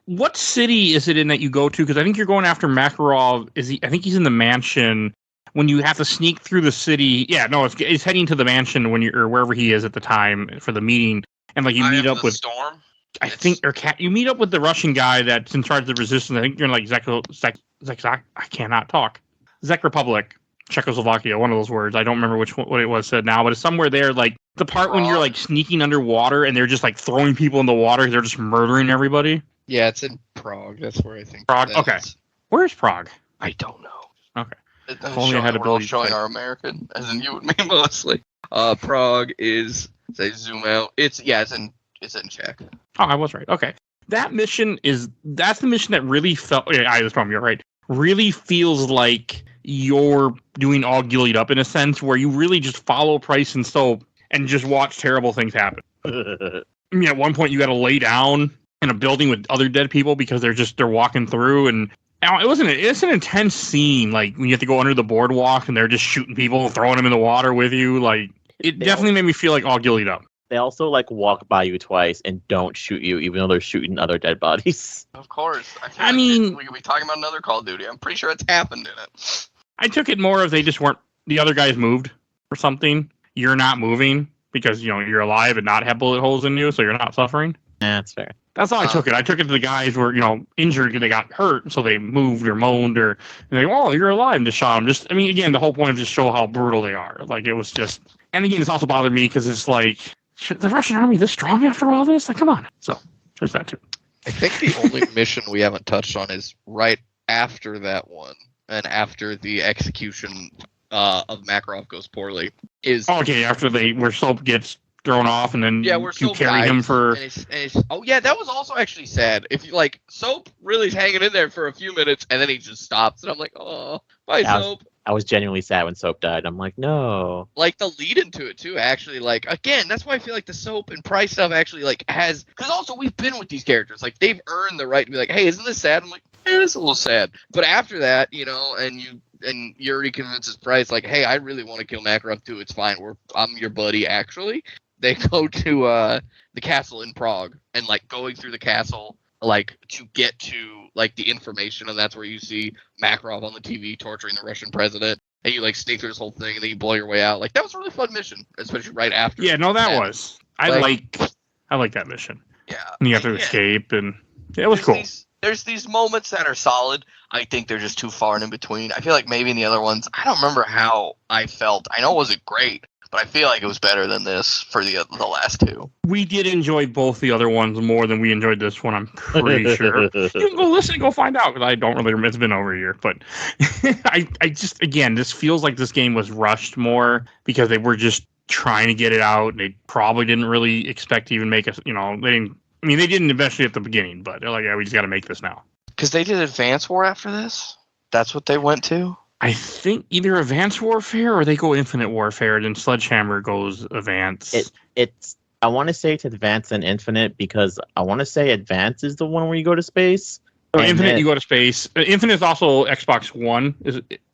what city is it in that you go to? Because I think you're going after Makarov. I think he's in the mansion. When you have to sneak through the city, it's heading to the mansion or wherever he is at the time for the meeting, and like you meet up with Storm. You meet up with the Russian guy that's in charge of the resistance. I think you're in like I cannot talk. Czech Republic, Czechoslovakia, one of those words. I don't remember what it was said now, but it's somewhere there. Like the part when you're like sneaking underwater and they're just like throwing people in the water. They're just murdering everybody. Yeah, it's in Prague. That's where I think. Prague. Okay, where's Prague? I don't know. Okay. only I had we're all ability to showing type. our American, as in you and me mostly. Prague is say zoom out. It's in check. Oh, I was right. Okay. That's the mission that really felt. Yeah, I was wrong. You're right. Really feels like you're doing all gillied up in a sense where you really just follow Price and Soap and just watch terrible things happen. I mean, at one point you got to lay down in a building with other dead people because they're walking through, and it's an intense scene. Like when you have to go under the boardwalk and they're just shooting people and throwing them in the water with you. Like it definitely made me feel like all gillied up. They also like walk by you twice and don't shoot you, even though they're shooting other dead bodies. Of course. I mean, we could be talking about another Call of Duty. I'm pretty sure it's happened in it. I took it more of they just weren't. The other guys moved or something. You're not moving because you're alive and not have bullet holes in you, so you're not suffering. Yeah, that's fair. That's how I took it. I took it to the guys were injured and they got hurt, so they moved or moaned or they oh you're alive and just shot them. Just again the whole point of just show how brutal they are. Like it was just. And again, it's also bothered me because it's like. Should the Russian army this strong after all this? Like, come on. So, there's that too. I think the only mission we haven't touched on is right after that one, and after the execution of Makarov goes poorly. After where Soap gets thrown off, and then where you Soap carry dies, him for. That was also actually sad. If you Soap really is hanging in there for a few minutes, and then he just stops, and I'm like, oh, bye, Soap. I was genuinely sad when Soap died. I'm like, no. Like the lead into it too, actually. Like again, that's why I feel like the Soap and Price stuff actually has because also we've been with these characters. Like they've earned the right to be like, hey, isn't this sad? I'm like, it's a little sad. But after that, and Yuri convinces Price like, hey, I really want to kill Makarov too. It's fine. I'm your buddy. Actually, they go to the castle in Prague and going through the castle. To get to the information, and that's where you see Makarov on the TV torturing the Russian president, and you sneak through this whole thing, and then you blow your way out. That was a really fun mission, especially right after. Yeah, no, that was. I like that mission. Yeah, and you have to escape, and it was cool. There's these moments that are solid. I think they're just too far and in between. I feel like maybe in the other ones, I don't remember how I felt. I know it wasn't great, but I feel like it was better than this for the last two. We did enjoy both the other ones more than we enjoyed this one, I'm pretty sure. You can go listen and go find out, because I don't really remember. It's been over a year. But I just, again, this feels like this game was rushed more because they were just trying to get it out. They probably didn't really expect to even make us, they didn't eventually at the beginning, but they're like, yeah, we just got to make this now. Because they did Advance War after this? That's what they went to? I think either Advanced Warfare or they go Infinite Warfare, then Sledgehammer goes Advance. I want to say it's Advance and Infinite because I want to say Advance is the one where you go to space. So Infinite, you go to space. Infinite is also Xbox One.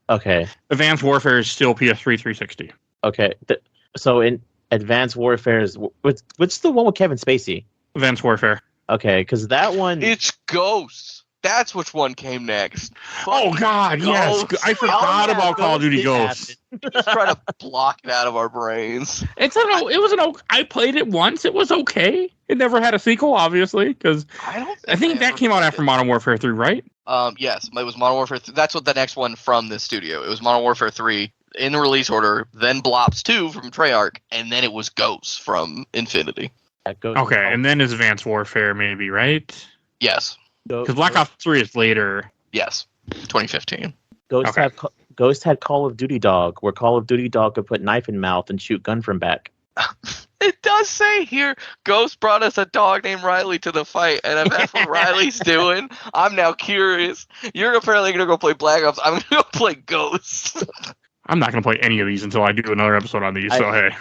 Okay. Advanced Warfare is still PS3 360. Okay. So in Advanced Warfare, what's the one with Kevin Spacey? Advanced Warfare. Okay, because that one... It's Ghosts. That's which one came next. Oh, God, yes. I forgot about Call of Duty Ghosts. Just trying to block it out of our brains. I played it once. It was okay. It never had a sequel, obviously, because I think that came out after Modern Warfare 3, right? Yes, it was Modern Warfare 3. That's what the next one from this studio. It was Modern Warfare 3 in the release order, then Blops 2 from Treyarch, and then it was Ghosts from Infinity. Okay, and then is Advanced Warfare, maybe, right? Yes. Because Black Ops 3 is later. Yes, 2015. Ghost had Call of Duty Dog, where Call of Duty Dog could put knife in mouth and shoot gun from back. It does say here, Ghost brought us a dog named Riley to the fight, and if that's what Riley's doing, I'm now curious. You're apparently going to go play Black Ops. I'm going to go play Ghost. I'm not going to play any of these until I do another episode on these, so hey.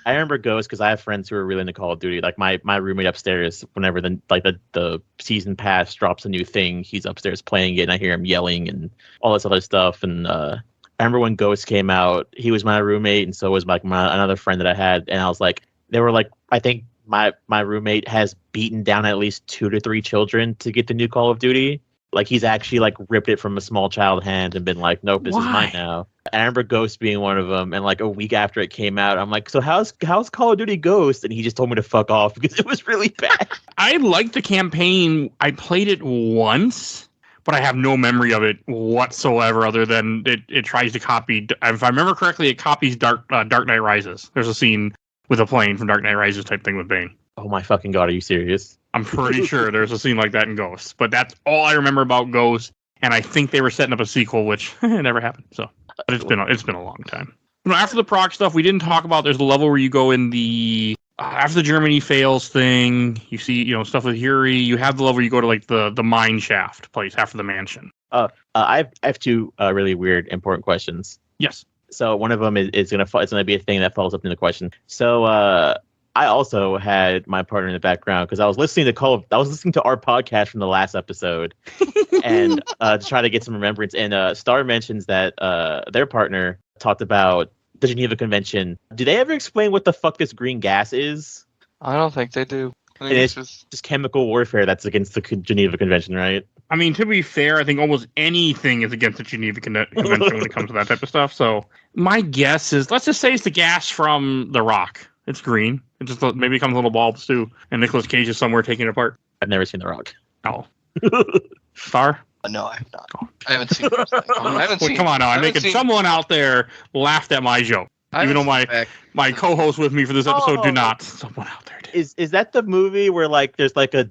I remember Ghost because I have friends who are really into Call of Duty. Like my roommate upstairs, whenever the season pass drops a new thing, he's upstairs playing it, and I hear him yelling and all this other stuff. And I remember when Ghost came out, he was my roommate, and so was another friend that I had. And I was like, they were like, I think my roommate has beaten down at least 2 to 3 children to get the new Call of Duty. Like he's actually ripped it from a small child's hand and been like, nope, this is mine now. I remember Ghost being one of them, and a week after it came out, I'm like, so how's Call of Duty Ghost? And he just told me to fuck off because it was really bad. I liked the campaign. I played it once, but I have no memory of it whatsoever other than it tries to copy, if I remember correctly, it copies Dark Knight Rises. There's a scene with a plane from Dark Knight Rises type thing with Bane. Oh my fucking God, are you serious? I'm pretty sure there's a scene like that in Ghost, but that's all I remember about Ghost. and I think they were setting up a sequel, which never happened. So, but it's been a long time. After the proc stuff, we didn't talk about. There's a level where you go in the after the Germany fails thing. You see, stuff with Yuri. You have the level where you go to like the mine shaft place after the mansion. I have two really weird, important questions. Yes. So one of them is gonna be a thing that follows up in the question. So I also had my partner in the background because I was listening to our podcast from the last episode, and to try to get some remembrance. And Star mentions that their partner talked about the Geneva Convention. Do they ever explain what the fuck this green gas is? I don't think they do. I think And it's just chemical warfare that's against the Geneva Convention, right? I mean, to be fair, I think almost anything is against the Geneva Convention when it comes to that type of stuff. So my guess is, let's just say it's the gas from The Rock. It's green. It just maybe becomes a little ball of stew, and Nicolas Cage is somewhere taking it apart. I've never seen The Rock. Oh. Star? No, I have not. I haven't seen it. Come on now. I'm making someone out there laughed at my joke. Even though my co-host with me for this episode do not. Someone out there did. Is that the movie where like there's like a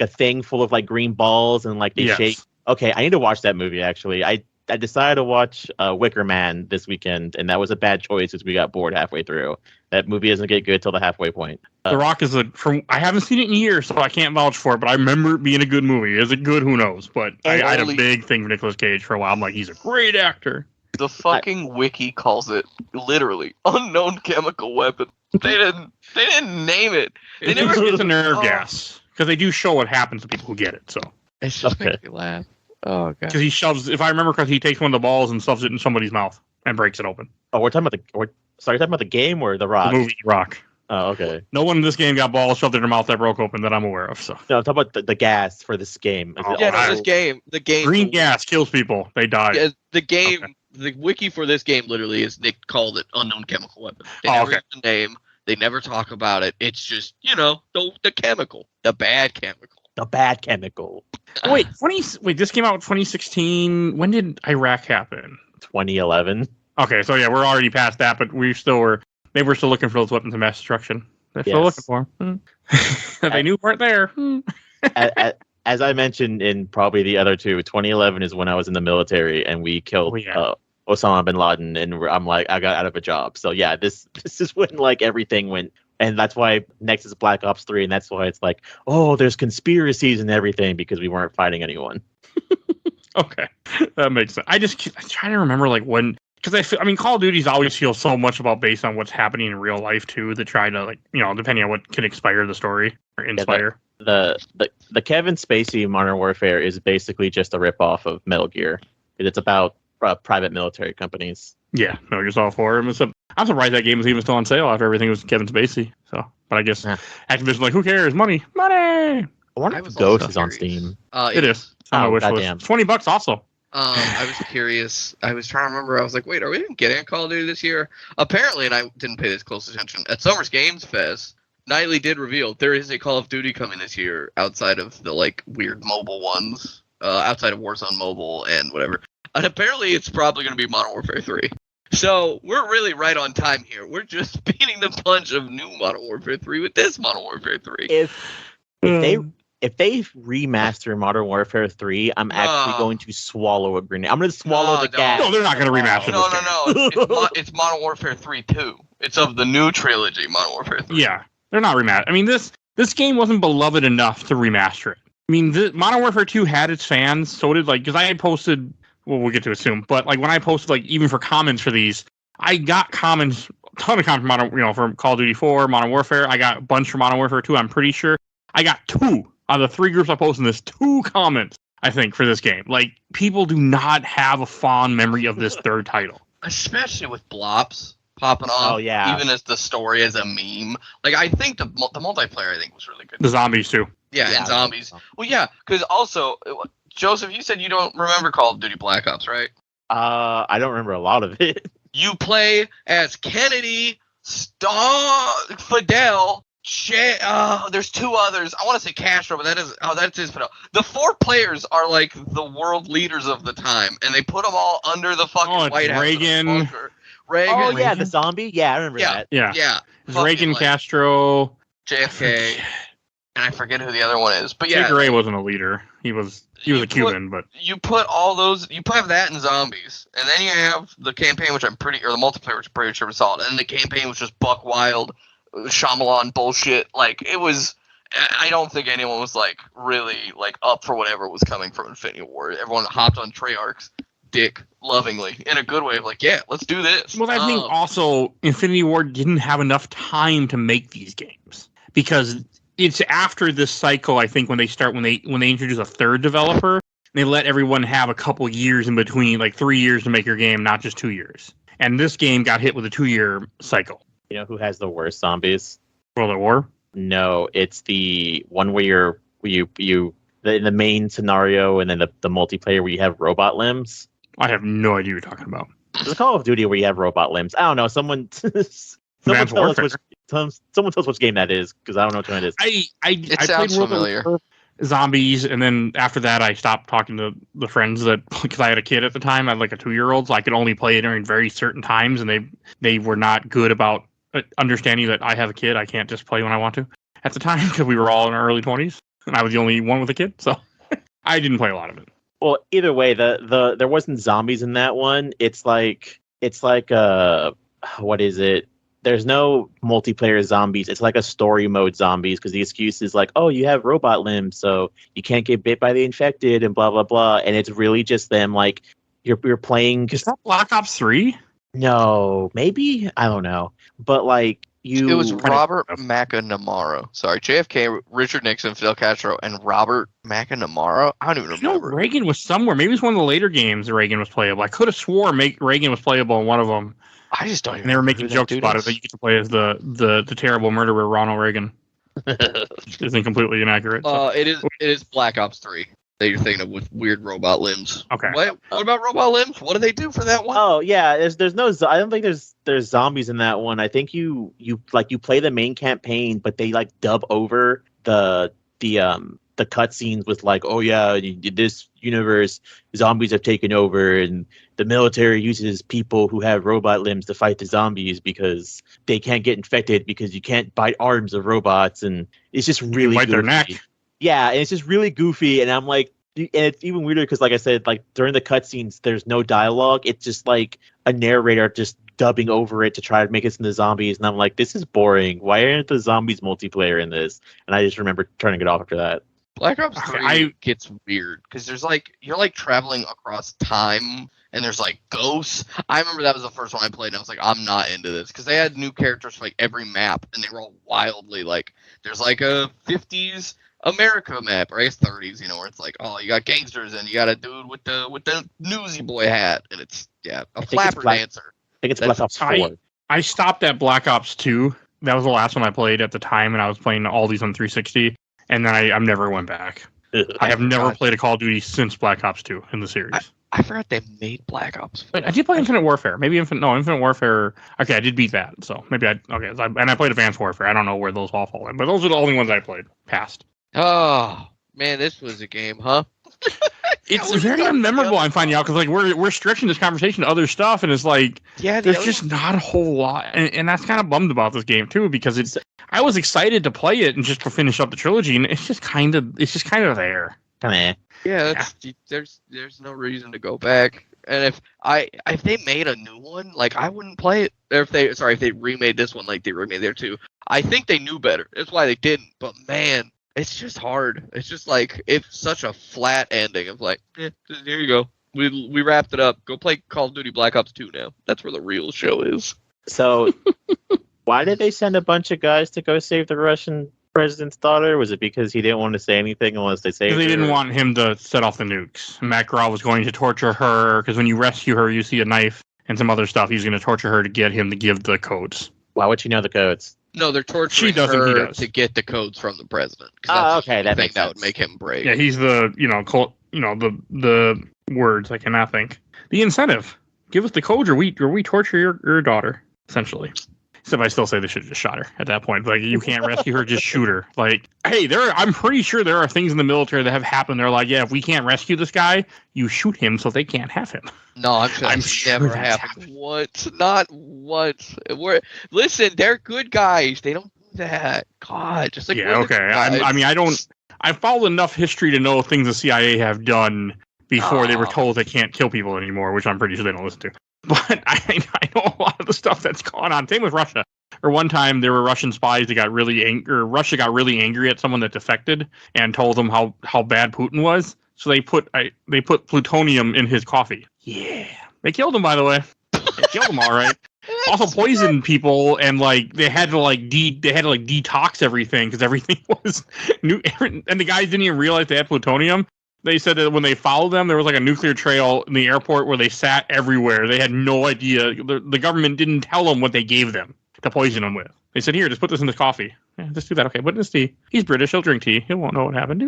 thing full of like green balls and like they shake? Okay, I need to watch that movie actually. I decided to watch Wicker Man this weekend, and that was a bad choice because we got bored halfway through. That movie doesn't get good till the halfway point. The Rock is I haven't seen it in years, so I can't vouch for it, but I remember it being a good movie. Is it good? Who knows? But I had a big thing for Nicolas Cage for a while. I'm like, he's a great actor. The fucking wiki calls it literally unknown chemical weapon. They didn't name it. It's a nerve gas because they do show what happens to people who get it. So it's just makes me laugh. Oh god. Because he shoves. If I remember correctly, he takes one of the balls and shoves it in somebody's mouth and breaks it open. Oh, you're talking about the game or The Rock? The movie Rock. Oh, okay. No one in this game got balls shoved in their mouth that broke open that I'm aware of. So no, I'm talking about the gas for this game. This game. The game. Green gas kills people. They die. Yeah, the game. Okay. The wiki for this game literally is they called it unknown chemical weapon. They never use the name. They never talk about it. It's just the chemical, the bad chemical. The bad chemical. Wait, this came out in 2016. When did Iraq happen? 2011. Okay, so yeah, we're already past that, but they were still looking for those weapons of mass destruction. They're still looking for them. They knew weren't there. As I mentioned in probably the other two, 2011 is when I was in the military and we killed Osama bin Laden, and I'm like, I got out of a job. So yeah, this is when like everything went. And that's why next is Black Ops 3, and that's why it's like, oh, there's conspiracies and everything because we weren't fighting anyone. Okay, that makes sense. I try to remember like when, because Call of Duty's always feels so much based on what's happening in real life too. That try to depending on what can inspire the story or inspire. Yeah, the Kevin Spacey Modern Warfare is basically just a ripoff of Metal Gear. It's about private military companies. Yeah, no, you're all for him. I'm surprised that game was even still on sale after everything was Kevin Spacey. So, but I guess Activision's like, who cares? Money. I wonder if Ghost is on Steam. It is. Oh, goddamn. $20 also. I was curious. I was trying to remember. I was like, wait, are we even getting a Call of Duty this year? Apparently, and I didn't pay this close attention, at Summer's Games Fest, Nightly did reveal there is a Call of Duty coming this year outside of the like weird mobile ones, outside of Warzone Mobile and whatever. And apparently it's probably going to be Modern Warfare 3. So we're really right on time here. We're just beating the punch of new Modern Warfare 3 with this Modern Warfare 3. If they remaster Modern Warfare 3, I'm actually going to swallow a grenade. I'm going to swallow the gas. No, they're not going to remaster No. It's Modern Warfare 3 2. It's of the new trilogy, Modern Warfare 3. Yeah, they're not remaster. I mean, this game wasn't beloved enough to remaster it. I mean, Modern Warfare 2 had its fans, so did because I had posted. Well, we'll get to it soon. But like when I posted, even for comments for these, I got comments, a ton of comments from from Call of Duty 4, Modern Warfare. I got a bunch from Modern Warfare 2. I'm pretty sure I got 2 out of the 3 groups I posted in this. 2 comments, I think, for this game. Like people do not have a fond memory of this third title, especially with Blops popping off. Oh yeah, even as the story as a meme. Like I think the multiplayer was really good. The zombies too. Yeah, and zombies. Well, yeah, because also. Joseph, you said you don't remember Call of Duty Black Ops, right? I don't remember a lot of it. You play as Kennedy, Fidel, there's 2 others. I want to say Castro, but that's his Fidel. The 4 players are like the world leaders of the time, and they put them all under the fucking White House. Reagan. Oh yeah, the zombie. Yeah, I remember that. Yeah. It's Reagan, Castro, JFK. and I forget who the other one is. But yeah, Jake Gray wasn't a leader. He was a Cuban, but you put all those, you have that in zombies, and then you have the campaign, which or the multiplayer, which I'm pretty sure was solid, and then the campaign was just buck wild, Shyamalan bullshit. Like it was. I don't think anyone was like really like up for whatever was coming from Infinity Ward. Everyone hopped on Treyarch's dick lovingly in a good way. Like, yeah, let's do this. Well, I think also Infinity Ward didn't have enough time to make these games because it's after this cycle. I think when they introduce a third developer, they let everyone have a couple years in between, like 3 years to make your game, not just 2 years. And this game got hit with a 2-year cycle. You know who has the worst zombies? World at War. No, it's the one where in the main scenario and then the multiplayer where you have robot limbs. I have no idea what you're talking about. There's a Call of Duty where you have robot limbs. I don't know. Someone tell us which game that is because I don't know which one it is. I played familiar. Zombies, and then after that, I stopped talking to the friends because I had a kid at the time. I had like a 2-year-old, so I could only play it during very certain times, and they were not good about understanding that I have a kid. I can't just play when I want to at the time because we were all in our early 20s, and I was the only one with a kid, so I didn't play a lot of it. Well, either way, there wasn't zombies in that one. It's like what is it? There's no multiplayer zombies. It's like a story mode zombies because the excuse is like, oh, you have robot limbs, so you can't get bit by the infected and blah blah blah. And it's really just them like you're playing. Is that Black Ops 3? No, maybe I don't know, but like it was Robert McNamara. Sorry, JFK, Richard Nixon, Fidel Castro, and Robert McNamara. I don't even remember. Reagan was somewhere. Maybe it's one of the later games that Reagan was playable. I could have swore Reagan was playable in one of them. I just don't even. And they were making jokes about it that you get to play as the terrible murderer Ronald Reagan. Isn't completely inaccurate. So. It is Black Ops 3 that you're thinking of with weird robot limbs. Okay. What about robot limbs? What do they do for that one? Oh yeah, there's no. I don't think there's zombies in that one. I think you play the main campaign, but they like dub over the cutscenes with like, oh yeah, this universe, zombies have taken over, and the military uses people who have robot limbs to fight the zombies because they can't get infected because you can't bite arms of robots, and it's just really bite their neck. Yeah, and it's just really goofy, and I'm like, and it's even weirder because, like I said, like during the cutscenes, there's no dialogue. It's just like a narrator just dubbing over it to try to make it into zombies, and I'm like, this is boring. Why aren't the zombies multiplayer in this? And I just remember turning it off after that. Black Ops 3 gets weird because there's like you're like traveling across time and there's like ghosts. I remember that was the first one I played and I was like, I'm not into this because they had new characters for like every map and they were all wildly like there's like a 50s America map or I guess 30s, you know, where it's like, oh, you got gangsters and you got a dude with the newsy boy hat and it's a flapper dancer. I think it's Black Ops 4. I stopped at Black Ops 2. That was the last one I played at the time, and I was playing all these on 360. And then I never went back. I have never played a Call of Duty since Black Ops 2 in the series. I forgot they made Black Ops 4. But I did play Infinite Warfare. Maybe Infinite Warfare. Okay, I did beat that. So maybe and I played Advanced Warfare. I don't know where those all fall in, but those are the only ones I played. Passed. Oh man, this was a game, huh? It's very unmemorable. I'm finding out because like we're stretching this conversation to other stuff, and it's like there's just not a whole lot, and that's kind of bummed about this game too because I was excited to play it and just to finish up the trilogy, and it's just kind of there. Yeah, there's no reason to go back. And if they made a new one, like I wouldn't play it. Or if they remade this one like they remade there too, I think they knew better. That's why they didn't. But man, it's just hard. It's just like it's such a flat ending of like, here you go. We wrapped it up. Go play Call of Duty Black Ops 2 now. That's where the real show is. So, why did they send a bunch of guys to go save the Russian president's daughter? Was it because he didn't want to say anything unless they saved her? They didn't want him to set off the nukes. Makarov was going to torture her because when you rescue her, you see a knife and some other stuff. He's going to torture her to get him to give the codes. Why would she know the codes? No, they're torturing her to get the codes from the president. Oh, okay, that makes sense. That would make him break. Yeah, he's the the words I cannot think. The incentive: give us the codes, or we torture your daughter. Essentially, except I still say they should have just shot her at that point. Like you can't rescue her, just shoot her. Like, hey, I'm pretty sure there are things in the military that have happened. They're like, yeah, if we can't rescue this guy, you shoot him so they can't have him. No, I'm sure never happened. What? Not once. Listen, they're good guys. They don't do that. God, just like Yeah, okay. I follow enough history to know things the CIA have done before they were told they can't kill people anymore, which I'm pretty sure they don't listen to. But I know a lot of the stuff that's gone on. Same with Russia. Or one time there were Russian spies that got really angry, or Russia got really angry at someone that defected and told them how bad Putin was. So they put plutonium in his coffee. Yeah, they killed him, by the way. They killed him, all right. Also poisoned people, and like they had to detox everything because everything was new. And the guys didn't even realize they had plutonium. They said that when they followed them, there was like a nuclear trail in the airport where they sat everywhere. They had no idea. The government didn't tell them what they gave them to poison them with. They said, "Here, just put this in this coffee. Yeah, just do that. Okay, put in this tea. He's British. He'll drink tea. He won't know what happened."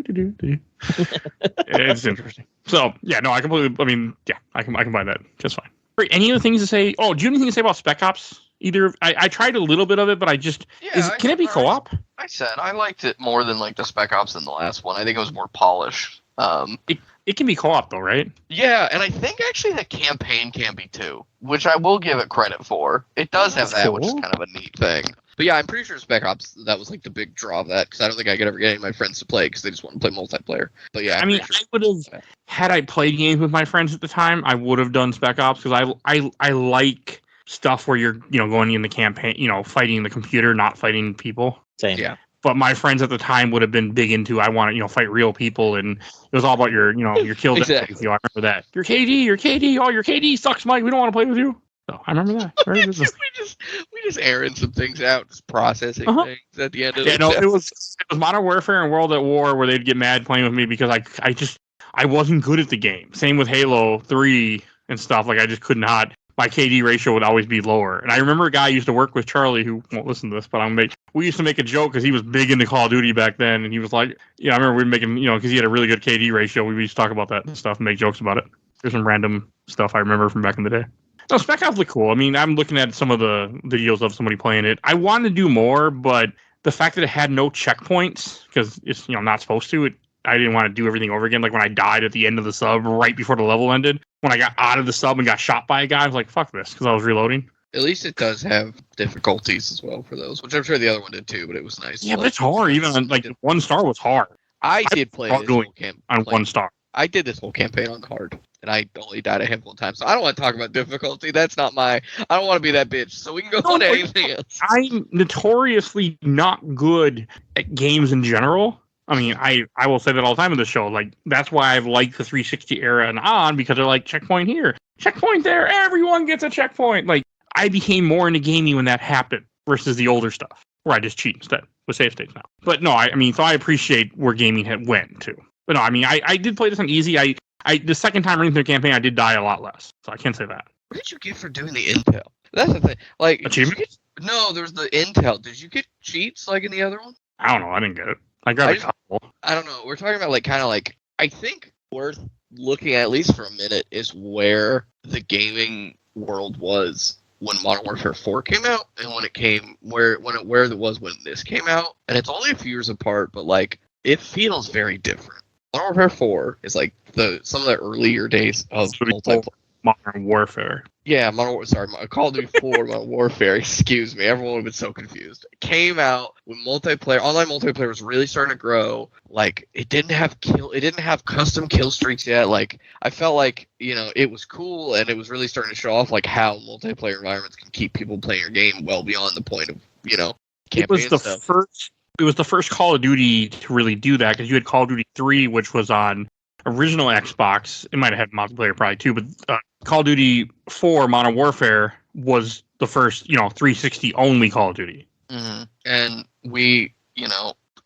It's interesting. So yeah, no, I can buy that just fine. Great. Any other things to say? Oh, do you have anything to say about Spec Ops? Either I tried a little bit of it, but can it be co-op? I said I liked it more than like the Spec Ops in the last one. I think it was more polished. It can be co-op though, right? Yeah, and I think actually the campaign can be too, which I will give it credit for. It does have that, which is kind of a neat thing. But yeah, I'm pretty sure Spec Ops, that was like the big draw of that, because I don't think I could ever get any of my friends to play because they just want to play multiplayer. But yeah, I would have, had I played games with my friends at the time, I would have done Spec Ops because I like stuff where you're going in the campaign, fighting the computer, not fighting people. Same. Yeah. But my friends at the time would have been big into I want to fight real people, and it was all about your kill death Exactly. ratio. I remember that. Your KD. Oh, your KD sucks, Mike. We don't want to play with you. So I remember that. we just airing some things out, just processing things at the end of it was Modern Warfare and World at War where they'd get mad playing with me because I wasn't good at the game. Same with Halo 3 and stuff. Like I just could not. My KD ratio would always be lower. And I remember a guy I used to work with, Charlie, who won't listen to this, but we used to make a joke because he was big into Call of Duty back then, and he was like, I remember we'd make him, because he had a really good KD ratio. We used to talk about that and stuff and make jokes about it. There's some random stuff I remember from back in the day. No, Spec Ops look cool. I mean, I'm looking at some of the videos of somebody playing it. I wanted to do more, but the fact that it had no checkpoints, because it's not supposed to, I didn't want to do everything over again. Like when I died at the end of the sub right before the level ended, when I got out of the sub and got shot by a guy, I was like, fuck this, because I was reloading. At least it does have difficulties as well for those, which I'm sure the other one did too, but it was nice. Yeah, but it's hard. Even like 1 star was hard. I did play this whole campaign on 1 star. I did this whole campaign on hard, and I only died a handful of times. So I don't want to talk about difficulty. That's not I don't want to be that bitch. So we can go on to anything else. I'm notoriously not good at games in general. I mean, I will say that all the time in the show. Like, that's why I've liked the 360 era and on, because they're like, checkpoint here, checkpoint there, everyone gets a checkpoint. Like, I became more into gaming when that happened versus the older stuff, where I just cheat instead with save states now. But no, so I appreciate where gaming had went to. But no, I mean, I did play this on easy. The second time running through the campaign, I did die a lot less, so I can't say that. What did you get for doing the intel? That's the thing. Like, achievement? No, there was the intel. Did you get cheats like in the other one? I don't know. I didn't get it. I got a couple. I don't know. We're talking about like kind of like, I think worth looking at least for a minute is where the gaming world was when Modern Warfare 4 came out, and when it was when this came out. And it's only a few years apart, but like it feels very different. Modern Warfare 4 is like some of the earlier days of multiplayer. Modern Warfare. Yeah, Call of Duty 4 Modern Warfare. Excuse me, everyone would have been so confused. It came out when online multiplayer was really starting to grow. Like it didn't have custom kill streaks yet. Like I felt like it was cool, and it was really starting to show off like how multiplayer environments can keep people playing your game well beyond the point of campaign It was the stuff. It was the first Call of Duty to really do that, because you had Call of Duty 3, which was on original Xbox. It might have had multiplayer probably too, but Call of Duty 4 Modern Warfare was the first 360 only Call of Duty. Mm-hmm. And we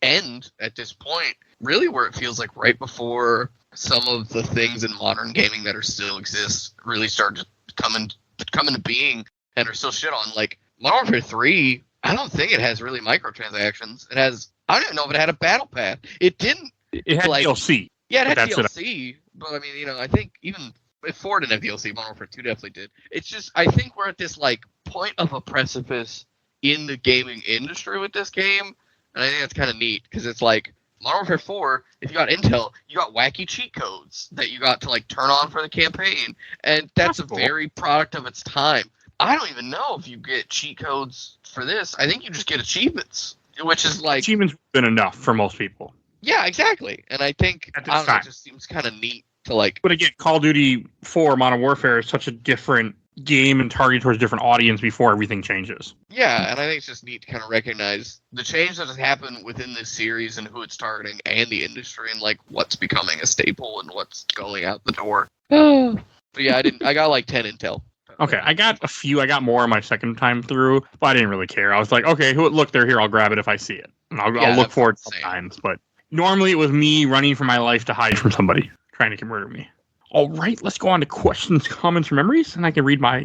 end at this point really where it feels like right before some of the things in modern gaming that are still exist really start to come into being and are still shit on. Like Modern Warfare 3, I don't think it has really microtransactions. I don't even know if it had a battle pass. It didn't. It had DLC. Yeah, it had DLC, but I mean, I think even if 4 didn't have DLC, Modern Warfare 2 definitely did. It's just, I think we're at this like point of a precipice in the gaming industry with this game, and I think that's kind of neat, because it's like Modern Warfare 4, if you got intel, you got wacky cheat codes that you got to like turn on for the campaign, and that's a very product of its time. I don't even know if you get cheat codes for this. I think you just get achievements which is like, achievements been enough for most people. yeah, exactly. And I think At this I don't know, time. it just seems kind of neat to like. But again, Call of Duty 4 Modern Warfare is such a different game and targeted towards a different audience before everything changes. Yeah, and I think it's just neat to kind of recognize the change that has happened within this series and who it's targeting and the industry and like what's becoming a staple and what's going out the door. But yeah, I got like 10 intel. Okay, I got a few. I got more my second time through, but I didn't really care. I was like, okay, look, they're here. I'll grab it if I see it. And I'll look that's for it insane. sometimes. But normally it was me running for my life to hide from somebody trying to murder me. All right, let's go on to questions, comments, or memories, and I can read my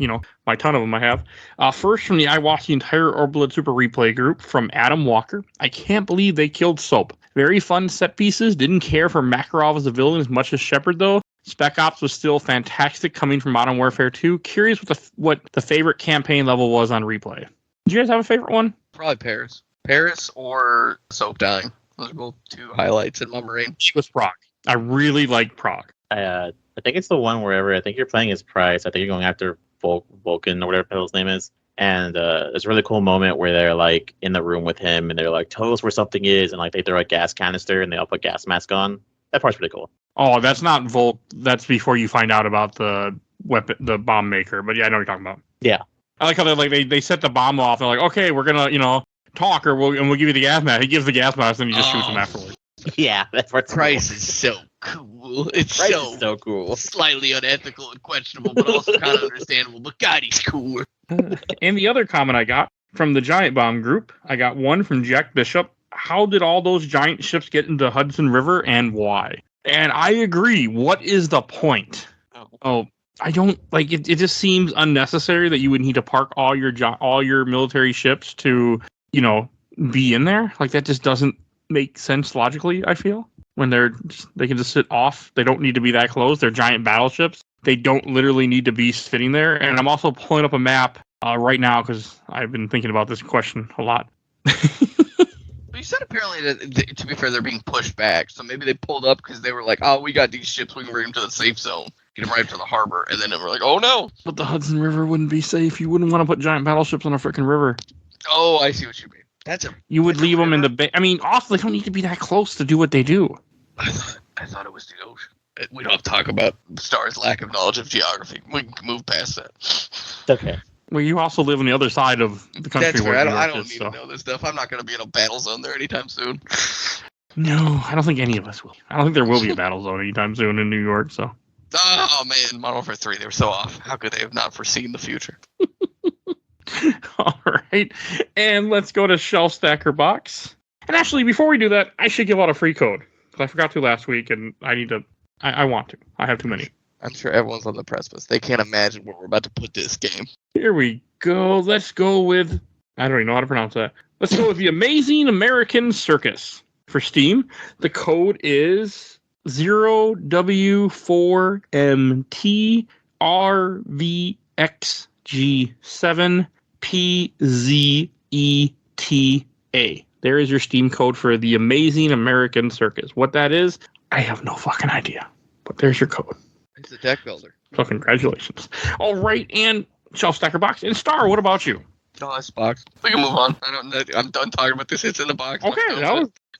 ton of them I have. First, from the I watched the entire Orblood Super Replay group from Adam Walker. I can't believe they killed Soap. Very fun set pieces. Didn't care for Makarov as a villain as much as Shepard, though. Spec Ops was still fantastic coming from Modern Warfare 2. Curious what the favorite campaign level was on Replay. Did you guys have a favorite one? Probably Paris. Paris or Soap dying. Those are both two highlights in my brain. It was Prague. I really liked Prague. I think it's the one wherever I think you're playing as Price. I think you're going after Vulcan or whatever the hell his name is. And there's a really cool moment where they're like in the room with him and they're like, tell us where something is. And like they throw a gas canister and they all put gas mask on. That part's pretty cool. Oh, that's not Volt. That's before you find out about the weapon, the bomb maker. But yeah, I know what you're talking about. Yeah. I like how they set the bomb off. They're like, okay, we're gonna talk or we'll give you the gas mask. He gives the gas mask and he just shoots him afterwards. Yeah, that part's Price cool. is so cool. It's Price is so cool. slightly unethical and questionable, but also kind of understandable. But God, he's cool. And the other comment I got from the Giant Bomb group, I got one from Jack Bishop. How did all those giant ships get into Hudson River and why? And I agree. What is the point? Oh, I don't like it. It just seems unnecessary that you would need to park all your military ships to, be in there. Like that just doesn't make sense logically, I feel. When they can just sit off. They don't need to be that close. They're giant battleships. They don't literally need to be sitting there. And I'm also pulling up a map right now because I've been thinking about this question a lot. But you said apparently that, to be fair, they're being pushed back. So maybe they pulled up because they were like, oh, we got these ships. We can bring them to the safe zone. Get them right to the harbor. And then they were like, oh, no. But the Hudson River wouldn't be safe. You wouldn't want to put giant battleships on a freaking river. Oh, I see what you mean. You would leave them in the bay. I mean, also, they don't need to be that close to do what they do. I thought it was the ocean. We don't have to talk about Star's lack of knowledge of geography. We can move past that. Okay. Well, you also live on the other side of the country. That's fair. where I New York don't is, need so. to know this stuff. I'm not going to be in a battle zone there anytime soon. No, I don't think any of us will. I don't think there will be a battle zone anytime soon in New York. So. Oh, man. Modern Warfare 3, they were so off. How could they have not foreseen the future? All right. And let's go to Shelf Stacker Box. And actually, before we do that, I should give out a free code. Because I forgot to last week, and I want to. I have too many. I'm sure everyone's on the precipice. They can't imagine where we're about to put this game. Here we go. Let's go with... I don't even know how to pronounce that. Let's go with the Amazing American Circus. For Steam, the code is 0W4MTRVXG7PZETA. There is your Steam code for the Amazing American Circus. What that is, I have no fucking idea. But there's your code. It's a deck builder. So congratulations. All right, and Shelf Stacker Box. And Star, what about you? No, that's box. We can move on. I'm done talking about this. It's in the box. Okay,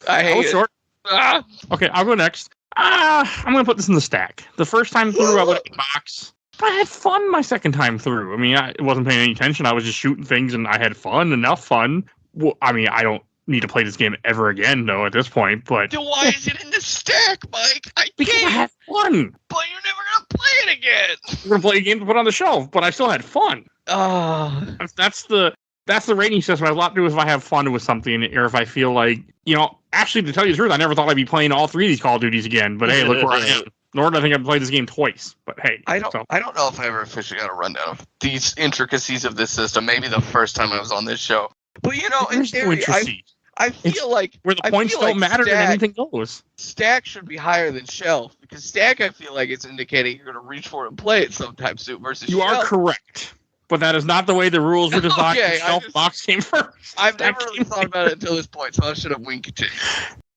I hate it. short. Ah! Okay, I'll go next. I'm going to put this in the stack. The first time through, I went in the box. But I had fun my second time through. I mean, I wasn't paying any attention. I was just shooting things, and I had fun, enough fun. Well, I mean, I don't need to play this game ever again, though, at this point. But Then why is it in the stack, Mike? because I had fun. But you're never going to play it again. We're going to play a game to put on the shelf, but I still had fun. That's the rating system. I have a lot to do with if I have fun with something, or if I feel like, actually, to tell you the truth, I never thought I'd be playing all three of these Call of Duties again. But hey, look where I am. Nor do I think I've played this game twice. But hey, I don't know if I ever officially got a rundown of these intricacies of this system. Maybe the first time I was on this show. But in There's no theory, intricacies. I feel like Where the points don't matter and anything goes. Stack should be higher than shelf, because stack, I feel like it's indicating you're going to reach for it and play it sometime soon versus You shelf. are correct. But that is not the way the rules were designed. Okay, The shelf box came first. I've Stack never really came thought about it until this point, so I should have winked it.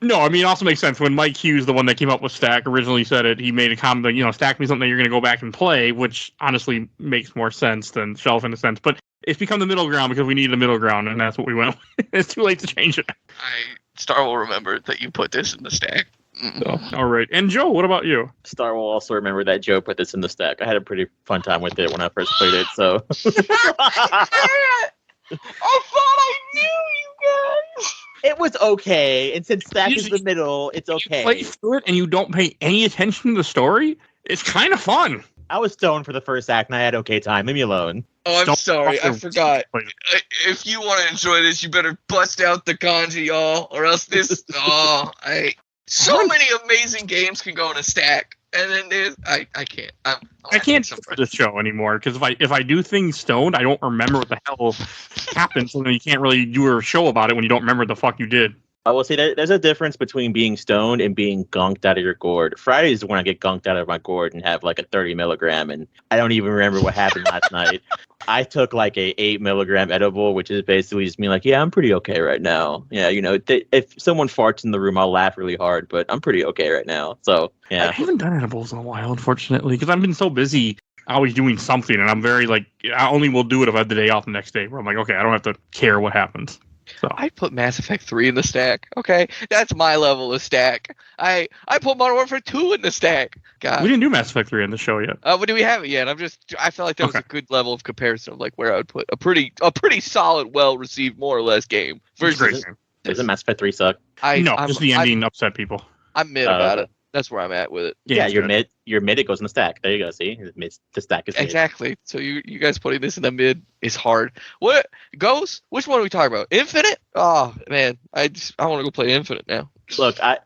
No, I mean, it also makes sense. When Mike Hughes, the one that came up with Stack, originally said it, he made a comment that, Stack means something that you're going to go back and play, which honestly makes more sense than Shelf in a sense. But It's become the middle ground because we need a middle ground, and that's what we went with. It's too late to change it. Star will remember that you put this in the stack. So, all right. And Joe, what about you? Star will also remember that Joe put this in the stack. I had a pretty fun time with it when I first played it, so. I thought I knew you guys. It was okay, and since stack is Usually- the middle, it's You okay. play through it and you don't pay any attention to the story. It's kind of fun. I was stoned for the first act, and I had okay time. Leave me alone. Oh, I'm Don't sorry. I fucking- forgot. If you want to enjoy this, you better bust out the kanji, y'all, or else this. So many amazing games can go in a stack, and then there's I can't. I can't do this show anymore because if I do things stoned, I don't remember what the hell happened. So then you can't really do a show about it when you don't remember the fuck you did. I will say that there's a difference between being stoned and being gunked out of your gourd. Friday is when I get gunked out of my gourd and have like a 30 milligram, and I don't even remember what happened last night. I took like a 8 milligram edible, which is basically just me like, yeah, I'm pretty okay right now. Yeah, if someone farts in the room, I'll laugh really hard, but I'm pretty okay right now. So I yeah, haven't done edibles in a while, unfortunately, because I've been so busy always doing something, and I'm very like, I only will do it if I have the day off the next day, where I'm like, okay, I don't have to care what happens. So I put Mass Effect 3 in the stack. Okay, that's my level of stack. I put Modern Warfare 2 in the stack. God, we didn't do Mass Effect 3 on the show yet. but do we have it yet? I felt like that was a good level of comparison of like where I would put a pretty solid, well received, more or less game. It's a great Versus, game. doesn't Mass Effect 3 suck? Just the ending upset people. I'm mid about it. That's where I'm at with it. Yeah, it's you're good. mid. You're mid. It goes in the stack. There you go. See, the stack is mid. Exactly. So you guys putting this in the mid is hard. What Ghost? Which one are we talking about? Infinite? Oh man, I want to go play Infinite now. Look, I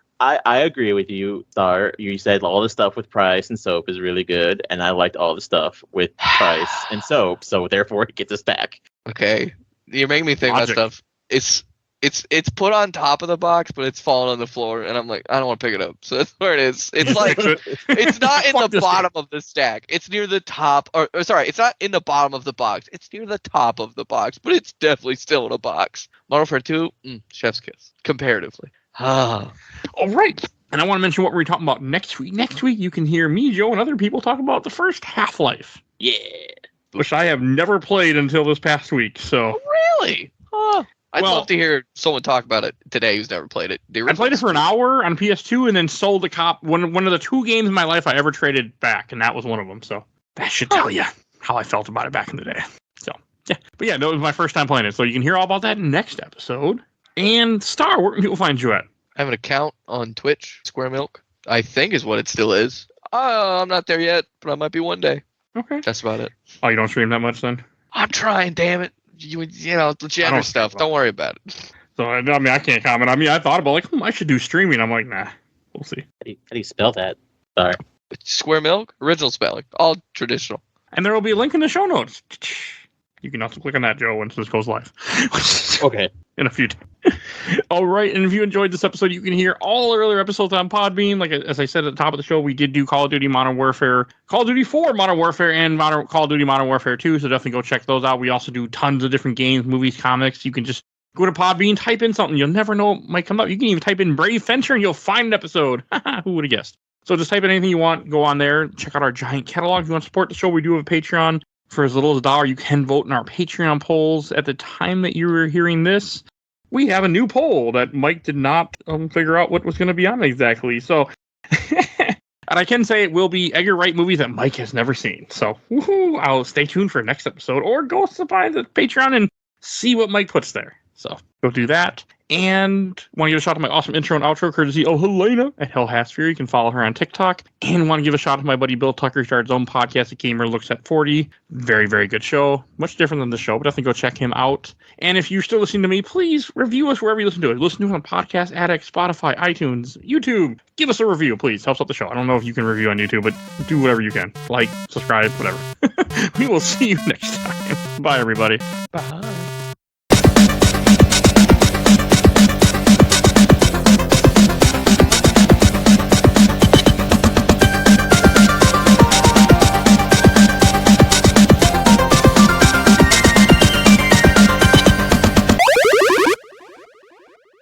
agree with you, Star. You said all the stuff with Price and Soap is really good, and I liked all the stuff with Price and Soap, so therefore it gets a stack. Okay, you're making me think Logic. about stuff. It's put on top of the box, but it's falling on the floor, and I'm like, I don't want to pick it up. So that's where it is. It's like it's not in Fuck the this bottom of the stack. It's near the top, or sorry, it's not in the bottom of the box. It's near the top of the box, but it's definitely still in a box. Modern Warfare 2, chef's kiss, comparatively. Ah, All right. And I want to mention what we're talking about next week. Next week, you can hear me, Joe, and other people talk about the first Half-Life, Yeah. which I have never played until this past week. So really? Huh. I'd Well- love to hear someone talk about it today who's never played it. I played it for an hour on PS2 and then sold the cop. One of the 2 games in my life I ever traded back, and that was one of them. So that should tell you how I felt about it back in the day. So yeah, but yeah, that was my first time playing it. So you can hear all about that next episode. And Star, where can people find you at? I have an account on Twitch, Square Milk, I think is what it still is. I'm not there yet, but I might be one day. Okay. That's about it. Oh, you don't stream that much then? I'm trying, damn it. You know, the gender stuff. Don't worry about it. So I mean, I can't comment. I mean, I thought about like, I should do streaming. I'm like, nah, we'll see. How do you spell that? Sorry. Square Milk, original spelling, all traditional. And there will be a link in the show notes. You can also click on that, Joe, once this goes live. Okay. In a few days. All right, and if you enjoyed this episode, you can hear all earlier episodes on Podbean. Like as I said at the top of the show, we did do Call of Duty Modern Warfare, Call of Duty 4 Modern Warfare, and Call of Duty Modern Warfare 2, so definitely go check those out. We also do tons of different games, movies, comics. You can just go to Podbean, type in something. You'll never know what might come up. You can even type in Brave Fencer, and you'll find an episode. Who would have guessed? So just type in anything you want. Go on there. Check out our giant catalog. If you want to support the show, we do have a Patreon. For as little as $1, you can vote in our Patreon polls. At the time that you were hearing this, we have a new poll that Mike did not figure out what was going to be on exactly. So, and I can say it will be Edgar Wright movies that Mike has never seen. So, I'll stay tuned for next episode, or go by the Patreon and see what Mike puts there. So, go do that. And want to give a shout out to my awesome intro and outro, courtesy of Helena at Hell Has Fury. You can follow her on TikTok. And want to give a shout out to my buddy Bill Tucker, who started his own podcast, The Gamer Looks at 40. Very, very good show. Much different than the show, but definitely go check him out. And if you're still listening to me, please review us wherever you listen to it. Listen to it on Podcast Addict, Spotify, iTunes, YouTube. Give us a review, please. Helps out the show. I don't know if you can review on YouTube, but do whatever you can. Like, subscribe, whatever. We will see you next time. Bye, everybody. Bye.